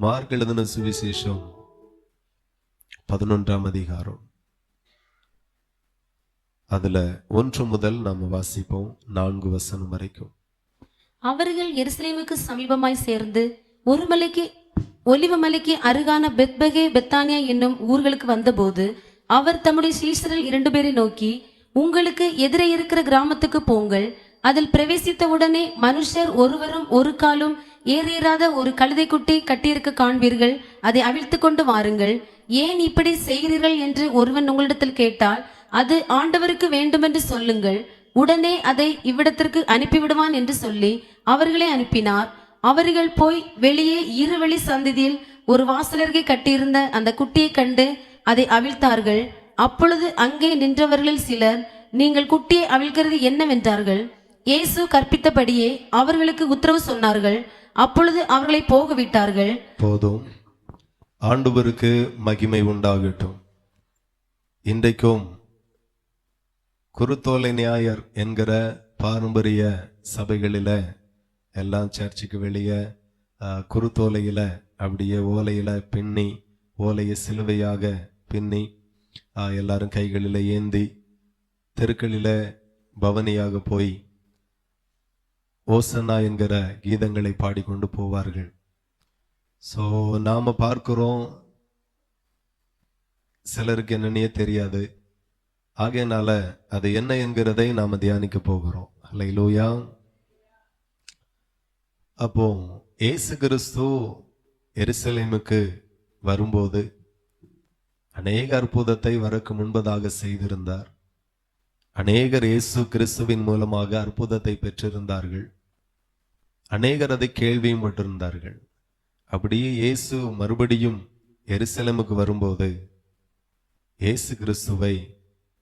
Mark எழுதின சுவிசேஷம் 11ஆம் அதிகாரம், அதுல 1 முதல் நாம வாசிப்போம், 4 வசனம் வரைக்கும். அவர்கள் எருசலேமுக்கு சமீபமாய் சேர்ந்து ஒலிவ மலைக்கு அருகான பெத்பகே பெத்தானியா என்னும் ஊர்களுக்கு வந்தபோது அவர் தம்முடைய சீஷரில் 2 பேரை நோக்கி, உங்களுக்கு எதிரே இருக்கிற கிராமத்துக்கு போங்கள். அதில் பிரவேசித்தவுடனே மனுஷர் ஒருவரும் ஒரு காலும் ஏறியராத ஒரு கழுதைக்குட்டி கட்டியிருக்க காண்பீர்கள். அதை அவிழ்த்து கொண்டு வாருங்கள். ஏன் இப்படி செய்கிறீர்கள் என்று ஒருவன் உங்களிடத்தில் கேட்டால், அது ஆண்டவருக்கு வேண்டுமென்று சொல்லுங்கள். உடனே அதை இவ்விடத்திற்கு அனுப்பிவிடுவான் என்று சொல்லி அவர்களை அனுப்பினார். அவர்கள் போய் வெளியே இருவழி சந்தியில் ஒரு வாசலருகே கட்டியிருந்த அந்த குட்டியை கண்டு அதை அவிழ்த்தார்கள். அப்பொழுது அங்கே நின்றவர்களில் சிலர், நீங்கள் குட்டியை அவிழ்க்கிறது என்னவென்றார்கள். இயேசு கற்பித்தபடியே அவர்களுக்கு உத்தரவு சொன்னார்கள். அப்பொழுது அவர்களை போக விட்டார்கள். போதும். ஆண்டவருக்கு மகிமை உண்டாகட்டும். இன்றைக்கும் குருத்தோலை ஞாயிறு என்கிற பாரம்பரிய சபைகளில எல்லாம் சர்ச்சுக்கு வெளியே குருத்தோலையில அப்படியே ஓலையில பின்னி, ஓலையை சிலுவையாக பின்னி எல்லாரும் கைகளில ஏந்தி தெருக்களில பவனியாக போய் ஓசன்னா என்கிற கீதங்களை பாடிக்கொண்டு போவார்கள். ஸோ நாம பார்க்கிறோம், சிலருக்கு என்னன்னே தெரியாது. ஆகையினால அது என்ன என்கிறதை நாம தியானிக்க போகிறோம். அல்லேலூயா. அப்போ இயேசு கிறிஸ்து எருசலேமுக்கு வரும்போது அநேக அற்புதத்தை வரக்கு முன்பதாக செய்திருந்தார். அநேகர் இயேசு கிறிஸ்துவின் மூலமாக அற்புதத்தை பெற்றிருந்தார்கள். அநேகர் அதை கேள்வியும் பட்டிருந்தார்கள். அப்படியே இயேசு மறுபடியும் எருசலேமுக்கு வரும்போது இயேசு கிறிஸ்துவை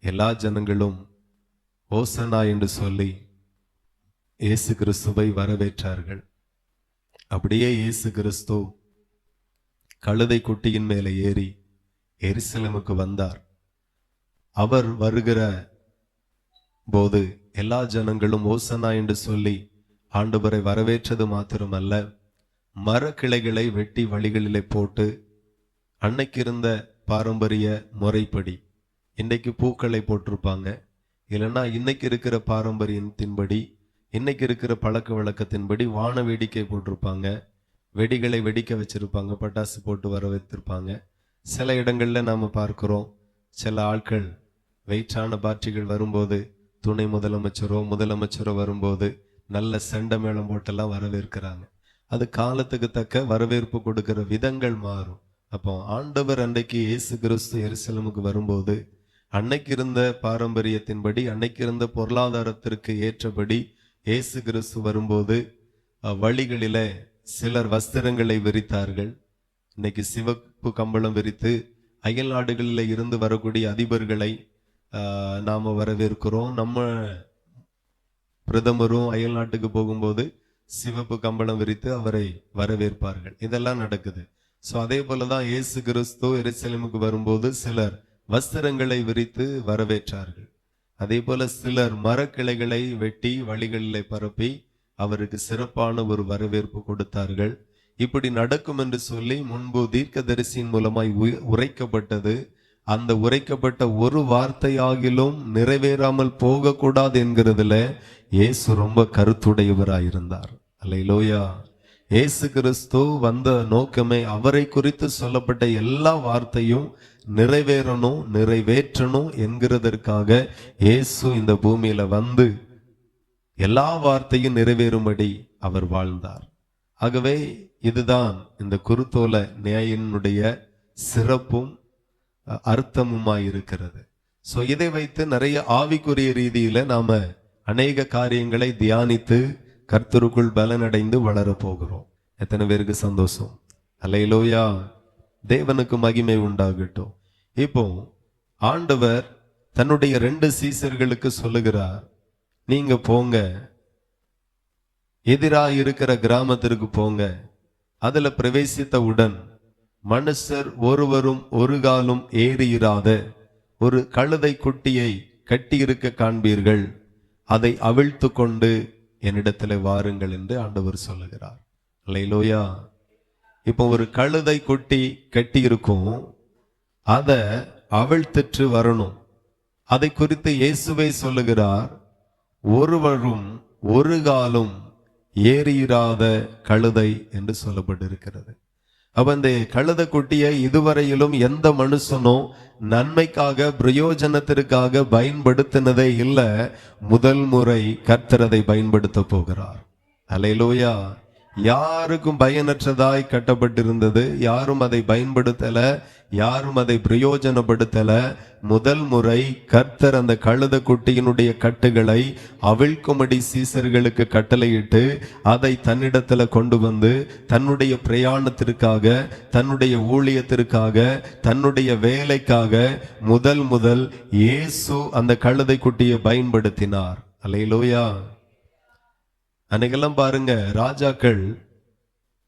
எல்லா ஜனங்களும் ஓசன்னா என்று சொல்லி இயேசு கிறிஸ்துவை வரவேற்றார்கள். அப்படியே இயேசு கிறிஸ்து கழுதை குட்டியின் மேலே ஏறி எருசலேமுக்கு வந்தார். அவர் வருகிற போது எல்லா ஜனங்களும் ஓசன்னா என்று சொல்லி ஆண்டவரை வரவேற்றது மாத்திரமல்ல, மரக்கிளைகளை வெட்டி வழிகளிலே போட்டு அன்னைக்கு இருந்த பாரம்பரிய முறைப்படி, இன்னைக்கு பூக்களை போட்டிருப்பாங்க, இல்லைன்னா இன்னைக்கு இருக்கிற பாரம்பரியத்தின்படி, இன்னைக்கு இருக்கிற பழக்க வழக்கத்தின்படி வான வேடிக்கை போட்டிருப்பாங்க, வெடிகளை வெடிக்க வச்சிருப்பாங்க, பட்டாசு போட்டு வர வைத்திருப்பாங்க. சில இடங்கள்ல நாம பார்க்கிறோம், சில ஆட்கள் வெயிட்டான பார்ட்டிகள் வரும்போது, துணை முதலமைச்சரோ வரும்போது நல்ல செண்ட மேளம் போட்டெல்லாம் வரவேற்கிறாங்க. அது காலத்துக்கு தக்க வரவேற்பு கொடுக்கிற விதங்கள் மாறும். அப்போ ஆண்டவர் அன்றைக்கு இயேசு கிறிஸ்து எருசலேமுக்கு வரும்போது அன்னைக்கு இருந்த பாரம்பரியத்தின்படி, அன்னைக்கு இருந்த பொருளாதாரத்திற்கு ஏற்றபடி இயேசு கிறிஸ்து வரும்போது வழிகளில சிலர் வஸ்திரங்களை விரித்தார்கள். இன்னைக்கு சிவப்பு கம்பளம் விரித்து அயல் நாடுகளில் இருந்து வரக்கூடிய அதிபர்களை நாம வரவேற்கிறோம். நம்ம பிரதமரும் அயல் நாட்டுக்கு போகும்போது சிவப்பு கம்பளம் விரித்து அவரை வரவேற்பார்கள். இதெல்லாம் நடக்குது. ஸோ அதே போலதான் இயேசு கிறிஸ்து எருசலேமுக்கு வரும்போது சிலர் வஸ்திரங்களை விரித்து வரவேற்றார்கள். அதே போல சிலர் மரக்கிளைகளை வெட்டி வழிகளில் பரப்பி அவருக்கு சிறப்பான ஒரு வரவேற்பு கொடுத்தார்கள். இப்படி நடக்கும் என்று சொல்லி முன்பு தீர்க்கதரிசியின் மூலமாய் உரைக்கப்பட்டது. அந்த உரைக்கப்பட்ட ஒரு வார்த்தையாகிலும் நிறைவேறாமல் போகக்கூடாது என்கிறதுல இயேசு ரொம்ப கருத்துடையவராயிருந்தார். அல்லேலூயா. இயேசு கிறிஸ்து வந்த நோக்கமே அவரை குறித்து சொல்லப்பட்ட எல்லா வார்த்தையும் நிறைவேற்றணும் என்கிறதற்காக இயேசு இந்த பூமியில வந்து எல்லா வார்த்தையும் நிறைவேறும்படி அவர் வாழ்ந்தார். ஆகவே இதுதான் இந்த குருத்தோலை ஞாயினுடைய சிறப்பும் அர்த்தமுமாயிருக்கிறது. ஸோ இதை வைத்து நிறைய ஆவிக்குரிய ரீதியில நாம அநேக காரியங்களை தியானித்து கர்த்தருக்குள் பலனடைந்து வளர போகிறோம். எத்தனை பேருக்கு சந்தோஷம்? அல்லேலூயா. தேவனுக்கு மகிமை உண்டாகட்டும். இப்போ ஆண்டவர் தன்னுடைய 2 சீசர்களுக்கு சொல்லுகிறார், நீங்க போங்க, எதிராக இருக்கிற கிராமத்திற்கு போங்க. அதுல பிரவேசித்தவுடன் மனுஷர் ஒருவரும் ஒரு காலும் ஏறியிராத ஒரு கழுதை குட்டியை கட்டியிருக்க காண்பீர்கள். அதை அவிழ்த்து கொண்டு என்னிடத்துல வாருங்கள் என்று ஆண்டவர் சொல்லுகிறார். அல்லேலூயா. இப்போ ஒரு கழுதை குட்டி கட்டி இருக்கும், அத அவிழ்த்திட்டு வரணும். அதை குறித்து இயேசுவே சொல்லுகிறார், ஒருவரும் ஒரு காலும் ஏறியிராத கழுதை என்று சொல்லப்பட்டிருக்கிறது. அப்ப இந்த கழுதை குட்டியை இதுவரையிலும் எந்த மனுஷனும் நன்மைக்காக பிரயோஜனத்திற்காக பயன்படுத்தினதே இல்லை. முதல் முறை கர்த்தர் அதை பயன்படுத்த போகிறார். அல்லேலூயா. யாருக்கும் பயனற்றதாய் கட்டப்பட்டிருந்தது, யாரும் அதை பயன்படுத்தல, யாரும் அதை பிரயோஜனப்படுத்தல. முதல் முறை கர்த்தர் அந்த கழுத குட்டியினுடைய கட்டுகளை அவிழ்க்கும்படி சீசர்களுக்கு கட்டளையிட்டு அதை தன்னிடத்துல கொண்டு வந்து தன்னுடைய பிரயாணத்திற்காக, தன்னுடைய ஊழியத்திற்காக, தன்னுடைய வேலைக்காக முதல் இயேசு அந்த கழுதை குட்டியை பயன்படுத்தினார். அல்லேலூயா. அன்னைக்கெல்லாம் பாருங்க, ராஜாக்கள்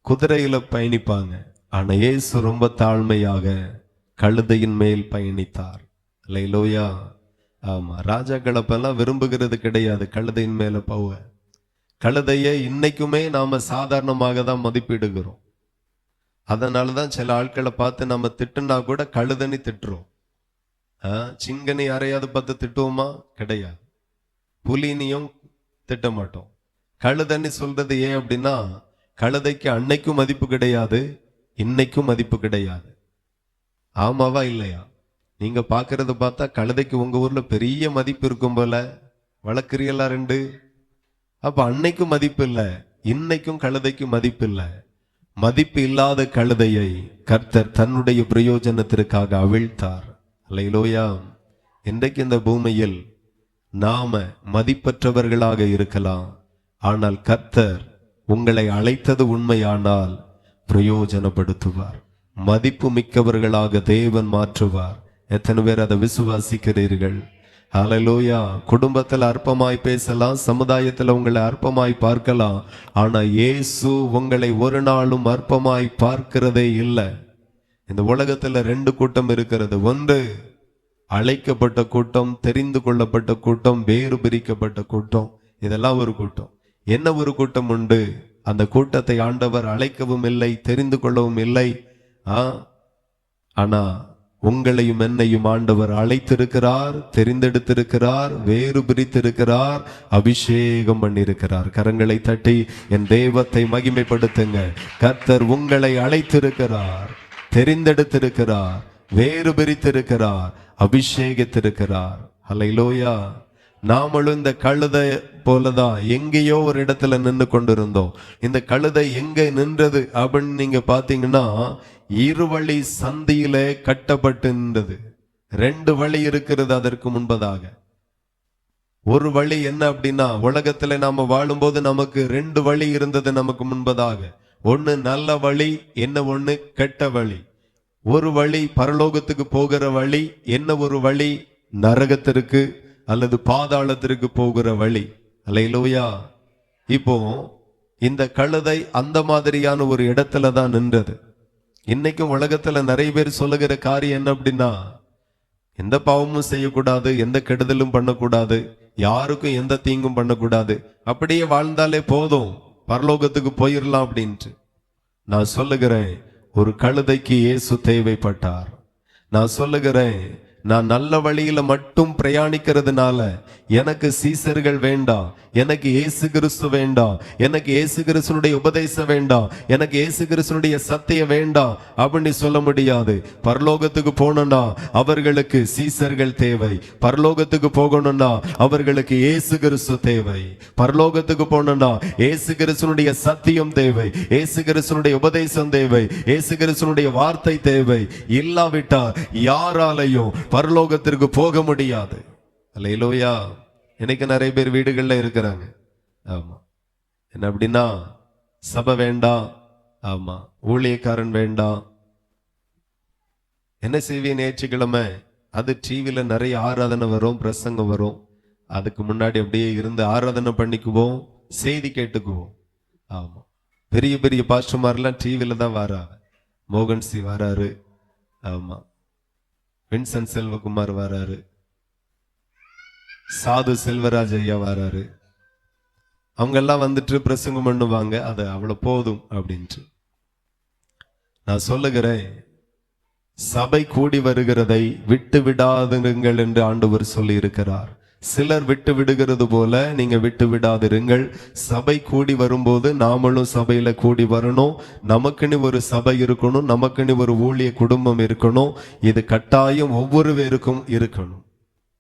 குதிரையில பயணிப்பாங்க, ஆனா இயேசு ரொம்ப தாழ்மையாக கழுதையின் மேல் பயணித்தார். அல்லேலூயா. ஆமா, ராஜாக்கள் அப்பெல்லாம் விரும்புகிறது கிடையாது கழுதையின் மேல போக. கழுதையை இன்னைக்குமே நாம சாதாரணமாக தான் மதிப்பிடுகிறோம். அதனாலதான் சில ஆட்களை பார்த்து நம்ம திட்டுனா கூட கழுதனி திட்டுறோம். சிங்கனி யாரையாவது பார்த்து திட்டுவோமா? கிடையாது. புலினியும் திட்ட மாட்டோம். கழுதன்னு சொல்றது ஏன் அப்படின்னா, கழுதைக்கு அன்னைக்கும் மதிப்பு கிடையாது, இன்னைக்கும் மதிப்பு கிடையாது. ஆமாவா இல்லையா? நீங்க பாக்குறத பார்த்தா கழுதைக்கு உங்க ஊர்ல பெரிய மதிப்பு இருக்கும் போல, வளர்க்குறீங்களா ரெண்டு? அப்ப அன்னைக்கும் மதிப்பு இல்லை, இன்னைக்கும் கழுதைக்கு மதிப்பு இல்லை. மதிப்பு இல்லாத கழுதையை கர்த்தர் தன்னுடைய பிரயோஜனத்திற்காக அவிழ்த்தார். அல்லேலூயா. இன்றைக்கு இந்த பூமியில் நாம மதிப்பற்றவர்களாக இருக்கலாம், ஆனால் கர்த்தர் உங்களை அழைத்தது உண்மையானால் பிரயோஜனப்படுத்துவார், மதிப்பு மிக்கவர்களாக தேவன் மாற்றுவார். எத்தனை பேர் அதை விசுவாசிக்கிறீர்கள்? ஹல்லேலூயா. குடும்பத்தில் அற்பமாய் பேசலாம், சமுதாயத்தில் உங்களை அற்பமாய் பார்க்கலாம், ஆனா இயேசு உங்களை ஒரு நாளும் அற்பமாய் பார்க்கிறதே இல்லை. இந்த உலகத்துல ரெண்டு கூட்டம் இருக்கிறது. ஒன்று அழைக்கப்பட்ட கூட்டம், தெரிந்து கொள்ளப்பட்ட கூட்டம், வேறு பிரிக்கப்பட்ட கூட்டம். இதெல்லாம் ஒரு கூட்டம். என்ன ஒரு கூட்டம் உண்டு, அந்த கூட்டத்தை ஆண்டவர் அழைக்கவும் இல்லை, தெரிந்து கொள்ளவும் இல்லை. ஆனா உங்களையும் என்னையும் ஆண்டவர் அழைத்திருக்கிறார், தெரிந்தெடுத்திருக்கிறார், வேறு பிரித்திருக்கிறார், அபிஷேகம் பண்ணியிருக்கிறார். கரங்களை தட்டி என் தெய்வத்தை மகிமைப்படுத்துங்க. கர்த்தர் உங்களை அழைத்திருக்கிறார், தெரிந்தெடுத்திருக்கிறார், வேறு பிரித்திருக்கிறார், அபிஷேகித்திருக்கிறார். அல்லேலூயா. நாமளும் இந்த கழுதை போலதான் எங்கேயோ ஒரு இடத்துல நின்று கொண்டிருந்தோம். இந்த கழுதை எங்க நின்றது அப்படின்னு நீங்க பாத்தீங்கன்னா, இருவழி சந்தியில கட்டப்பட்டு நின்றது. ரெண்டு வழி இருக்கிறது அதற்கு முன்பதாக. ஒரு வழி என்ன அப்படின்னா, உலகத்துல நாம வாழும்போது நமக்கு ரெண்டு வழி இருந்தது நமக்கு முன்பதாக. ஒண்ணு நல்ல வழி, என்ன ஒண்ணு கெட்ட வழி. ஒரு வழி பரலோகத்துக்கு போகிற வழி, என்ன ஒரு வழி நரகத்திற்கு அல்லது பாதாளத்திற்கு போகிற வழி. அல்லேலூயா. இப்போ இந்த கழுதை அந்த மாதிரியான ஒரு இடத்துல தான் நின்றது. இன்னைக்கும் உலகத்துல நிறைய பேர் சொல்லுகிற காரியம் என்ன அப்படின்னா, எந்த பாவமும் செய்யக்கூடாது, எந்த கெடுதலும் பண்ணக்கூடாது, யாருக்கும் எந்த தீங்கும் பண்ணக்கூடாது, அப்படியே வாழ்ந்தாலே போதும், பரலோகத்துக்கு போயிடலாம் அப்படின்ட்டு. நான் சொல்லுகிறேன், ஒரு கழுதைக்கு இயேசு தேவைப்பட்டார். நான் சொல்லுகிறேன், நான் நல்ல வழியில மட்டும் பிரயாணிக்கிறதுனால எனக்கு சீசர்கள் வேண்டாம், எனக்கு இயேசு கிறிஸ்து வேண்டாம், எனக்கு இயேசு கிறிஸ்துனுடைய உபதேசம் வேண்டாம், எனக்கு இயேசு கிறிஸ்துனுடைய சத்தியம் வேண்டாம் அப்படின்னு சொல்ல முடியாது. பரலோகத்துக்கு போகணும்னா அவர்களுக்கு சீசர்கள் தேவை, பரலோகத்துக்கு போகணும்னா அவர்களுக்கு இயேசு கிறிஸ்து தேவை, பரலோகத்துக்கு போகணும்னா இயேசு கிறிஸ்துனுடைய சத்தியம் தேவை, இயேசு கிறிஸ்துனுடைய உபதேசம் தேவை, இயேசு கிறிஸ்துனுடைய வார்த்தை தேவை. இல்லாவிட்டால் யாராலையும் பரலோகத்திற்கு போக முடியாது. அல்லேலூயா. இன்னைக்கு நிறைய பேர் வீடுகள்ல இருக்கிறாங்க. ஆமா, என்ன அப்படின்னா, சபை வேண்டாம், ஆமா, ஊழியக்காரன் வேண்டாம். என்ன செய்வேன், ஞாயிற்றுக்கிழமை அது டிவியில நிறைய ஆராதனை வரும், பிரசங்கம் வரும். அதுக்கு முன்னாடி அப்படியே இருந்து ஆராதனை பண்ணிக்குவோம், செய்தி கேட்டுக்குவோம். ஆமா, பெரிய பெரிய பாஸ்டர்மாரெல்லாம் டிவியில தான் வராங்க. மோகன் சி வராரு, ஆமா, வின்சென்ட் செல்வகுமார் வராரு, சாது செல்வராஜ் ஐயா வராரு. அவங்க எல்லாம் வந்துட்டு பிரசங்கம் பண்ணுவாங்க, அது அவ்வளவு போதும் அப்படின்ட்டு. நான் சொல்லுகிறேன், சபை கூடி வருகிறதை விட்டு விடாதிருங்கள் என்று ஆண்டவர் சொல்லி இருக்கிறார். சிலர் விட்டு விடுகிறது போல நீங்க விட்டு விடாதிருங்கள். சபை கூடி வரும்போது நாமளும் சபையில கூடி வரணும். நமக்குன்னு ஒரு சபை இருக்கணும், நமக்குன்னு ஒரு ஊழிய குடும்பம் இருக்கணும். இது கட்டாயம் ஒவ்வொரு பேருக்கும் இருக்கணும்.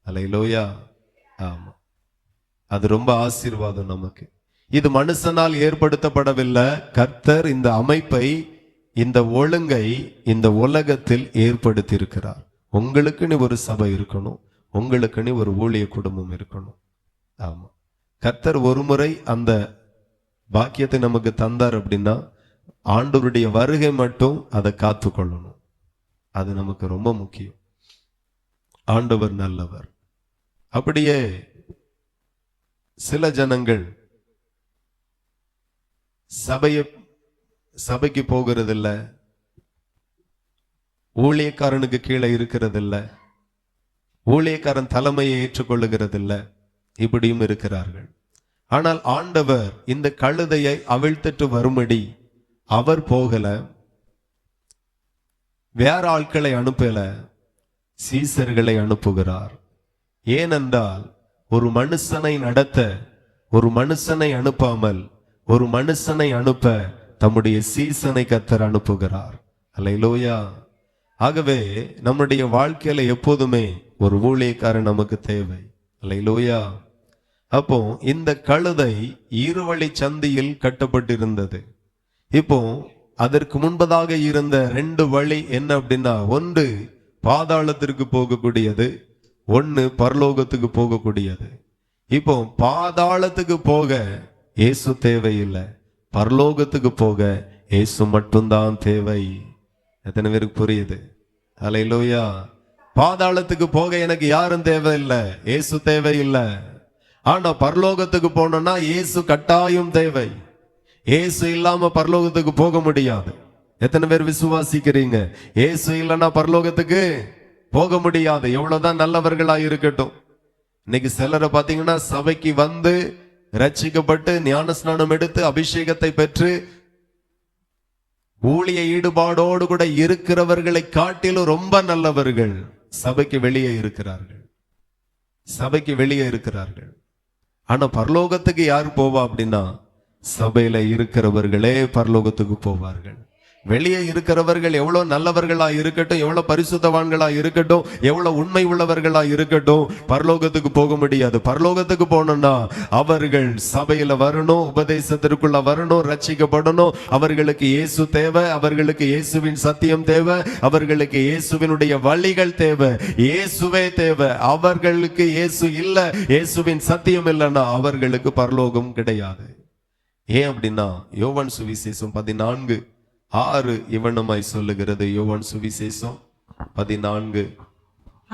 அல்லேலூயா. ஆமா, அது ரொம்ப ஆசீர்வாதம் நமக்கு. இது மனுஷனால் ஏற்படுத்தப்படவில்லை. கர்த்தர் இந்த அமைப்பை, இந்த ஒழுங்கை இந்த உலகத்தில் ஏற்படுத்தி இருக்கிறார். உங்களுக்குன்னு ஒரு சபை இருக்கணும், உங்களுக்குன்னு ஒரு ஊழிய குடும்பம் இருக்கணும். ஆமா, கர்த்தர் ஒரு முறை அந்த பாக்கியத்தை நமக்கு தந்தார் அப்படின்னா ஆண்டவருடைய வருகை மட்டும் அதை காத்து கொள்ளணும். அது நமக்கு ரொம்ப முக்கியம். ஆண்டவர் நல்லவர். அப்படியே சில ஜனங்கள் சபைக்கு போகிறதில்ல, ஊழியக்காரனுக்கு கீழே இருக்கிறதில்ல, ஊழியக்காரன் தலைமையை ஏற்றுக்கொள்ளுகிறதில்ல, இப்படியும் இருக்கிறார்கள். ஆனால் ஆண்டவர் இந்த கழுதையை அவிழ்த்துட்டு வரும்படி அவர் போகல, வேற ஆட்களை அனுப்பல, சீசர்களை அனுப்புகிறார். ஏனென்றால் ஒரு மனுஷனை நடத்த, ஒரு மனுஷனை அனுப்பாமல் ஒரு மனுஷனை அனுப்ப தம்முடைய சீசனை கர்த்தர் அனுப்புகிறார். அல்லேலூயா. ஆகவே நம்முடைய வாழ்க்கையில எப்போதுமே ஒரு ஊழியக்காரன் நமக்கு தேவை. அல்லேலூயா. அப்போ இந்த கழுதை இருவழி சந்தியில் கட்டப்பட்டிருந்தது. இப்போ அதற்கு முன்பதாக இருந்த 2 வழி என்ன அப்படின்னா, ஒன்று பாதாளத்திற்கு போகக்கூடியது, ஒன்று பரலோகத்துக்கு போகக்கூடியது. இப்போ பாதாளத்துக்கு போக இயேசு தேவையில்லை, பரலோகத்துக்கு போக இயேசு மட்டும்தான் தேவை. எத்தனை பேருக்கு புரியுது? அல்லேலூயா. பாதாளத்துக்கு போக எனக்கு யாரும் தேவையில்லை, இயேசு தேவையில்லை. ஆனா பரலோகத்துக்கு போனோம்னா இயேசு கட்டாயம் தேவை. இயேசு இல்லாம பரலோகத்துக்கு போக முடியாது. எத்தனை பேர் விசுவாசிக்கிறீங்க? இயேசு இல்லைன்னா பரலோகத்துக்கு போக முடியாது. எவ்வளவுதான் நல்லவர்களா இருக்கட்டும். இன்னைக்கு சிலரை பாத்தீங்கன்னா சபைக்கு வந்து ரட்சிக்கப்பட்டு ஞானஸ்நானம் எடுத்து அபிஷேகத்தை பெற்று ஊழிய ஈடுபாடோடு கூட இருக்கிறவர்களை காட்டிலும் ரொம்ப நல்லவர்கள் சபைக்கு வெளியே இருக்கிறார்கள். சபைக்கு வெளியே இருக்கிறார்கள். ஆனா பரலோகத்துக்கு யார் போவா அப்படின்னா, சபையில இருக்கிறவர்களே பரலோகத்துக்கு போவார்கள். வெளியே இருக்கிறவர்கள் எவ்வளவு நல்லவர்களா இருக்கட்டும், எவ்வளவு பரிசுத்தவான்களா இருக்கட்டும், எவ்வளவு உண்மை உள்ளவர்களா இருக்கட்டும், பரலோகத்துக்கு போக முடியாது. பரலோகத்துக்கு போனோம்னா அவர்கள் சபையில வரணும், உபதேசத்திற்குள்ள வரணும், ரட்சிக்கப்படணும். அவர்களுக்கு இயேசு தேவை, அவர்களுக்கு இயேசுவின் சத்தியம் தேவை, அவர்களுக்கு இயேசுவினுடைய வழிகள் தேவை, இயேசுவே தேவை. அவர்களுக்கு இயேசு இல்ல, இயேசுவின் சத்தியம் இல்லைன்னா அவர்களுக்கு பரலோகம் கிடையாது. ஏன் அப்படின்னா யோவான் சுவிசேஷம் 14:6 இவனமாய் சொல்லுகிறது. யோவான் சுவிசேஷம் 14.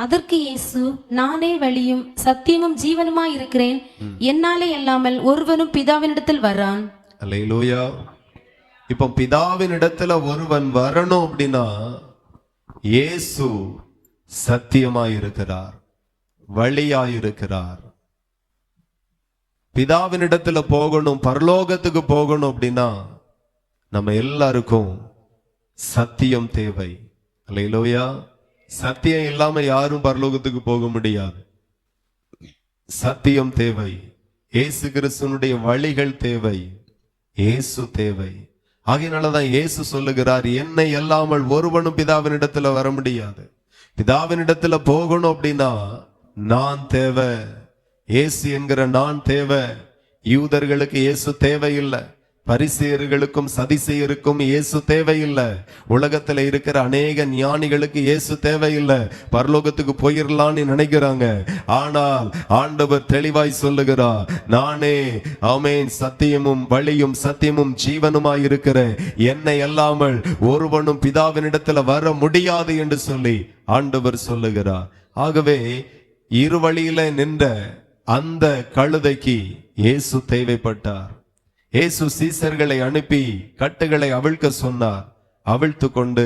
அதற்கு இயேசு, நானே வழியும் சத்தியமும் ஜீவனுமாய் இருக்கிறேன், என்னாலே அல்லாமல் ஒருவனும் பிதாவினிடத்தில் வரான். அல்லேலூயா. இப்போ பிதாவின் இடத்துல ஒருவன் வரணும் அப்படின்னா இயேசு சத்தியமாய் இருக்கிறார், வழியாய் இருக்கிறார். பிதாவின் இடத்துல போகணும், பரலோகத்துக்கு போகணும் அப்படின்னா நம்ம எல்லாருக்கும் சத்தியம் தேவை. அல்லேலூயா. சத்தியம் இல்லாம யாரும் பரலோகத்துக்கு போக முடியாது. சத்தியம் தேவை, இயேசு கிறிஸ்துவினுடைய வழிகள் தேவை, இயேசு தேவை. ஆகையினாலதான் இயேசு சொல்லுகிறார், என்னை அல்லாமல் ஒருவனும் பிதாவின் இடத்துல வர முடியாது. பிதாவின் இடத்துல போகணும் அப்படின்னா நான் தேவை, இயேசு என்கிற நான் தேவை. யூதர்களுக்கு இயேசு தேவையில்லை, பரிசேயர்களுக்கும் சதிசேயருக்கும் இயேசு தேவையில்லை, உலகத்துல இருக்கிற அநேக ஞானிகளுக்கு இயேசு தேவையில்லை, பரலோகத்துக்கு போயிடலான்னு நினைக்கிறாங்க. ஆனால் ஆண்டவர் தெளிவாய் சொல்லுகிறார், நானே ஆமென் சத்தியமும் வழியும் சத்தியமும் ஜீவனுமாய் இருக்கிறேன், என்னை அல்லாமல் ஒருவனும் பிதாவினிடத்துல வர முடியாது என்று சொல்லி ஆண்டவர் சொல்லுகிறார். ஆகவே இரு வழியில நின்ற அந்த கழுதைக்கு இயேசு தேவைப்பட்டார். இயேசு சீசர்களை அனுப்பி கட்டுகளை அவிழ்க்க சொன்னார். அவிழ்த்து கொண்டு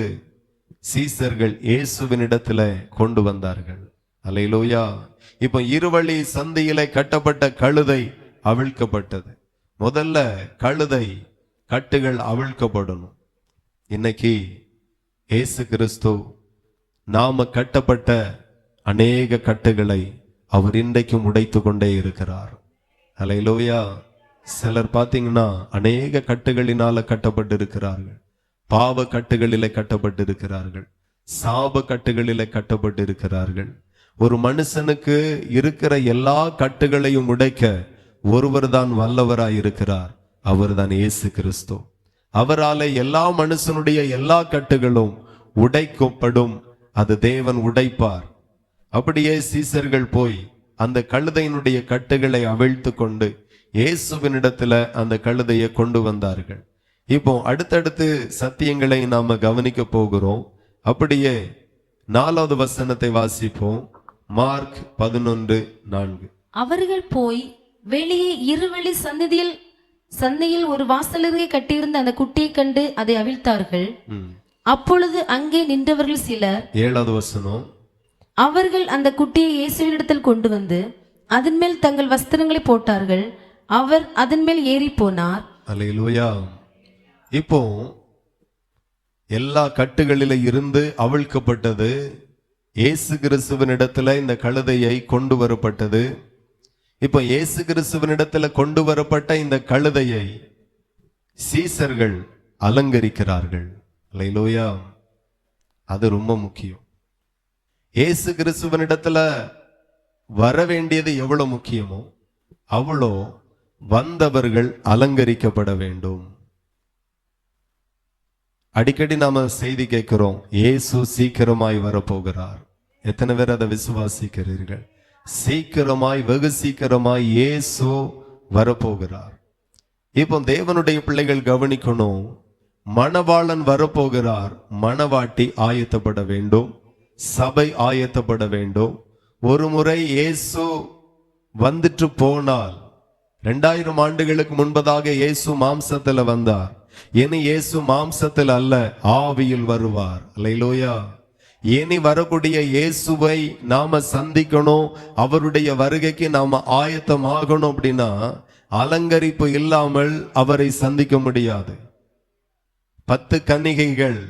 சீசர்கள் இயேசுவின் இடத்துல கொண்டு வந்தார்கள். அல்லேலூயா. இப்ப இருவழி சந்தியிலே கட்டப்பட்ட கழுதை அவிழ்க்கப்பட்டது. முதல்ல கழுதை கட்டுகள் அவிழ்க்கப்படணும். இன்னைக்கு இயேசு கிறிஸ்து நாம கட்டப்பட்ட அநேக கட்டுகளை அவர் இன்றைக்கும் உடைத்து கொண்டே இருக்கிறார். அல்லேலூயா. சிலர் பார்த்தீங்கன்னா அநேக கட்டுகளினால கட்டப்பட்டு இருக்கிறார்கள். பாவ கட்டுகளிலே கட்டப்பட்டு இருக்கிறார்கள். சாப கட்டுகளிலே கட்டப்பட்டு இருக்கிறார்கள். ஒரு மனுஷனுக்கு இருக்கிற எல்லா கட்டுகளையும் உடைக்க ஒருவர் தான் வல்லவராய் இருக்கிறார். அவர்தான் இயேசு கிறிஸ்து. அவராலே எல்லா மனுஷனுடைய எல்லா கட்டுகளும் உடைக்கப்படும். அது தேவன் உடைப்பார். அப்படியே சீசர்கள் போய் அந்த கழுதையினுடைய கட்டுகளை அவிழ்த்து கொண்டு இயேசுவினிடத்துல அந்த கழுதையை கொண்டு வந்தார்கள். இப்போ அடுத்தடுத்து சத்தியங்களை நாம கவனிக்க போகிறோம். அப்படியே 4வது வசனத்தை வாசிப்போம். மார்க் 11:4. அவர்கள் போய் வெளியே இருவழி சந்தையில் ஒரு வாசலருகே கட்டியிருந்த அந்த குட்டியை கண்டு அதை அவிழ்த்தார்கள். அப்பொழுது அங்கே நின்றவர்கள் சிலர், 7வது வசனம், அவர்கள் அந்த குட்டியை இயேசுவினிடத்தில் கொண்டு வந்து அதன் மேல் தங்கள் வஸ்திரங்களை போட்டார்கள். அவர் அதன் மேல் ஏறி போனார். அல்லேலூயா. இப்போ எல்லா கட்டுகளில இருந்து அவிழ்க்கப்பட்டது. இயேசு கிறிஸ்துவனிடத்துல இந்த கழுதையை கொண்டு வரப்பட்டது. இப்போ இயேசு கிறிஸ்துவனிடத்துல கொண்டு வரப்பட்ட இந்த கழுதையை சீசர்கள் அலங்கரிக்கிறார்கள். அல்லேலூயா. அது ரொம்ப முக்கியம். இயேசு கிறிஸ்துவனிடத்துல வர வேண்டியது எவ்வளவு முக்கியமோ அவ்வளோ வந்தவர்கள் அலங்கரிக்கப்பட வேண்டும். அடிக்கடி நாம செய்தி கேட்கிறோம், இயேசு சீக்கிரமாய் வரப்போகிறார். எத்தனை பேர் அதை விசுவாசிக்கிறீர்கள்? சீக்கிரமாய், வெகு சீக்கிரமாய் இயேசு வரப்போகிறார். இப்போ தேவனுடைய பிள்ளைகள் கவனிக்கணும், மணவாளன் வரப்போகிறார். மணவாட்டி ஆயத்தப்பட வேண்டும். சபை ஆயத்தப்பட வேண்டும். ஒரு முறை இயேசு வந்துட்டு போனால், 2000 ஆண்டுகளுக்கு முன்பதாக இயேசு மாம்சத்துல வந்தார். இனி இயேசு மாம்சத்தில் அல்ல, ஆவியில் வருவார். அல்லேலூயா. இனி வரக்கூடிய இயேசுவை நாம சந்திக்கணும். அவருடைய வருகைக்கு நாம ஆயத்தமாகணும். அப்படின்னா அலங்கரிப்பு இல்லாமல் அவரை சந்திக்க முடியாது. 10 கன்னிகைகள்,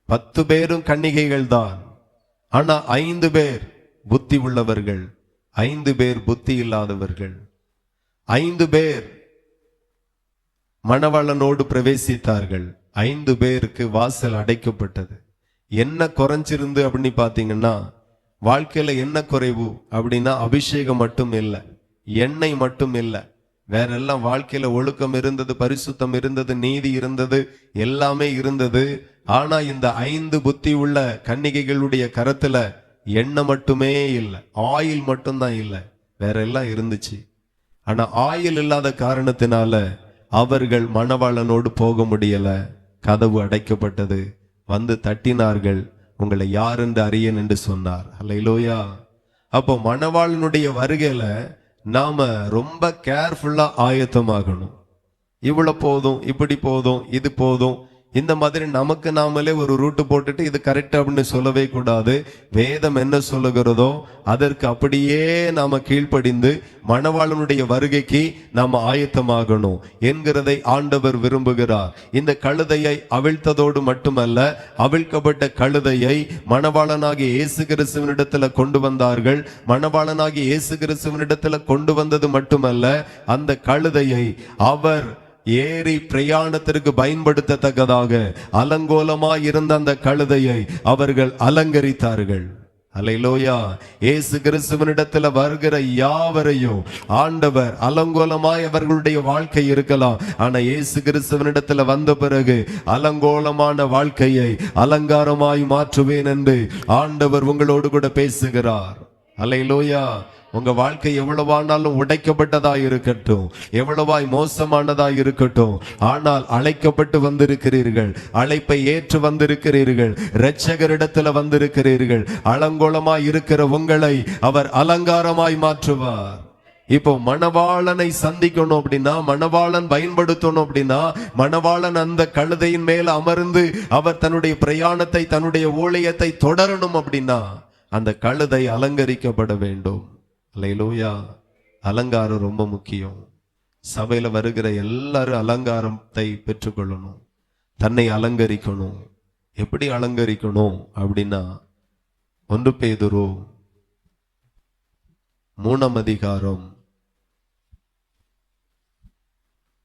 10 பேரும் கன்னிகைகள் தான். ஆனா 5 பேர் புத்தி உள்ளவர்கள், 5 பேர் புத்தி இல்லாதவர்கள். 5 பேர் மணவாளனோடு பிரவேசித்தார்கள். 5 பேருக்கு வாசல் அடைக்கப்பட்டது. என்ன குறைஞ்சிருந்து அப்படின்னு பாத்தீங்கன்னா, வாழ்க்கையில என்ன குறைவு அப்படின்னா அபிஷேகம் மட்டும் இல்லை, எண்ணெய் மட்டும் இல்லை, வேற எல்லாம் வாழ்க்கையில ஒழுக்கம் இருந்தது, பரிசுத்தம் இருந்தது, நீதி இருந்தது, எல்லாமே இருந்தது. ஆனா இந்த 5 புத்தி உள்ள கன்னிகைகளுடைய கரத்துல எண்ணெய் மட்டுமே இல்லை, ஆயில் மட்டும்தான் இல்லை, வேற எல்லாம் இருந்துச்சு. ஆனா ஆயில் இல்லாத காரணத்தினால அவர்கள் மணவாளனோடு போக முடியல. கதவு அடைக்கப்பட்டது. வந்து தட்டினார்கள். உங்களை யார் என்று அறியேன் என்று சொன்னார். அல்லேலூயா. அப்போ மணவாளனுடைய வருகையில நாம ரொம்ப கேர்ஃபுல்லா ஆயத்தமாகணும். இவ்வளவு போதும், இப்படி போதும், இது போதும், இந்த மாதிரி நமக்கு நாமளே ஒரு ரூட்டு போட்டுட்டு இது கரெக்ட் அப்படின்னு சொல்லவே கூடாது. வேதம் என்ன சொல்லுகிறதோ அதற்கு அப்படியே நாம கீழ்ப்படிந்து மணவாளனுடைய வருகைக்கு நாம ஆயத்தமாகணும் என்கிறதை ஆண்டவர் விரும்புகிறார். இந்த கழுதையை அவிழ்த்ததோடு மட்டுமல்ல, அவிழ்க்கப்பட்ட கழுதையை மணவாளனாகிய இயேசு கிறிஸ்துவினிடத்துல கொண்டு வந்தார்கள். மணவாளனாகிய இயேசு கிறிஸ்துவினிடத்துல கொண்டு வந்தது மட்டுமல்ல, அந்த கழுதையை அவர் ஏறி பிரயாணத்திற்கு பயன்படுத்தத்தக்கதாக அலங்கோலமாய் இருந்த அந்த கழுதையை அவர்கள் அலங்கரித்தார்கள். அல்லேலூயா. இயேசு கிறிஸ்துவினிடத்துல வருகிற யாவரையும் ஆண்டவர் அலங்கோலமாய் அவர்களுடைய வாழ்க்கை இருக்கலாம். ஆனா இயேசு கிறிஸ்துவினிடத்துல வந்த பிறகு அலங்கோலமான வாழ்க்கையை அலங்காரமாய் மாற்றுவேன் என்று ஆண்டவர் உங்களோடு கூட பேசுகிறார். அல்லேலூயா. உங்க வாழ்க்கை எவ்வளவானாலும் உடைக்கப்பட்டதா இருக்கட்டும், எவ்வளவாய் மோசமானதா இருக்கட்டும், ஆனால் அழைக்கப்பட்டு வந்திருக்கிறீர்கள், அழைப்பை ஏற்று வந்திருக்கிறீர்கள், இரட்சகரிடத்துல வந்திருக்கிறீர்கள். அலங்கோலமாய் இருக்கிற உங்களை அவர் அலங்காரமாய் மாற்றுவார். இப்போ மணவாளனை சந்திக்கணும் அப்படின்னா, மணவாளன் பயன்படுத்தணும் அப்படின்னா, மணவாளன் அந்த கழுதையின் மேல் அமர்ந்து அவர் தன்னுடைய பிரயாணத்தை, தன்னுடைய ஊழியத்தை தொடரணும் அப்படின்னா அந்த கழுதை அலங்கரிக்கப்பட வேண்டும். அல்லேலூயா. அலங்காரம் ரொம்ப முக்கியம். சபையில வருகிற எல்லாரும் அலங்காரத்தை பெற்றுக்கொள்ளணும், தன்னை அலங்கரிக்கணும். எப்படி அலங்கரிக்கணும் அப்படின்னா 1 பேதுரு 3 அதிகாரம்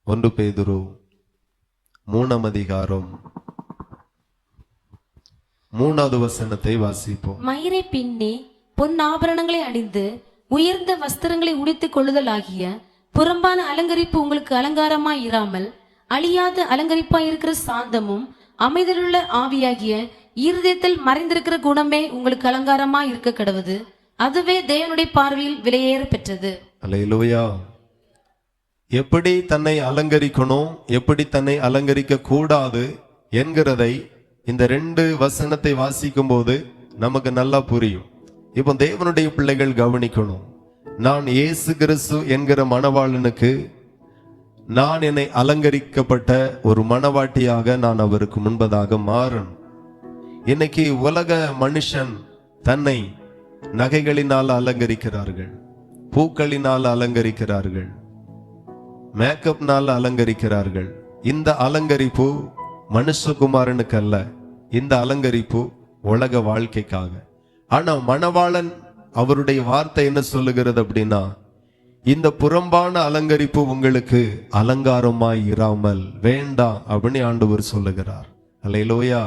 1 பேதுரு 3 அதிகாரம் 3வது வசனத்தை வாசிப்போம். மயிரை பின்னி பொன் ஆபரணங்களை அணிந்து உயர்ந்த வஸ்திரங்களை உடுத்திக் கொள்ளுதல் ஆகிய புறம்பான அலங்கரிப்பு உங்களுக்கு அலங்காரமாய் இராமல் அழியாத அலங்கரிப்பாய் இருக்கிற சாந்தமும் அமைதலுள்ள ஆவியாகிய இருதயத்தில் மறைந்திருக்கிற குணமே உங்களுக்கு அலங்காரமாய் இருக்க கடவுது. அதுவே தேவனுடைய பார்வையில் விலையேற பெற்றது. அல்லேலூயா. எப்படி தன்னை அலங்கரிக்கணும், எப்படி தன்னை அலங்கரிக்க கூடாது என்கிறதை இந்த 2 வசனத்தை வாசிக்கும் போது நமக்கு நல்லா புரியும். இப்போ தேவனுடைய பிள்ளைகள் கவனிக்கணும். நான் இயேசு கிறிஸ்து என்கிற மணவாளனுக்கு நான் என்னை அலங்கரிக்கப்பட்ட ஒரு மணவாட்டியாக நான் அவருக்கு முன்பதாக மாறணும். இன்னைக்கு உலக மனுஷன் தன்னை நகைகளினால் அலங்கரிக்கிறார்கள், பூக்களினால் அலங்கரிக்கிறார்கள், மேக்கப்னால் அலங்கரிக்கிறார்கள். இந்த அலங்கரிப்பு மனுஷகுமாரனுக்கு அல்ல, இந்த அலங்கரிப்பு உலக வாழ்க்கைக்காக. ஆனா மணவாளன் அவருடைய வார்த்தை என்ன சொல்லுகிறது அப்படின்னா, இந்த புறம்பான அலங்கரிப்பு உங்களுக்கு அலங்காரமாய் இராமல் வேண்டாம் அப்படின்னு ஆண்டவர் சொல்லுகிறார். அல்லேலூயா.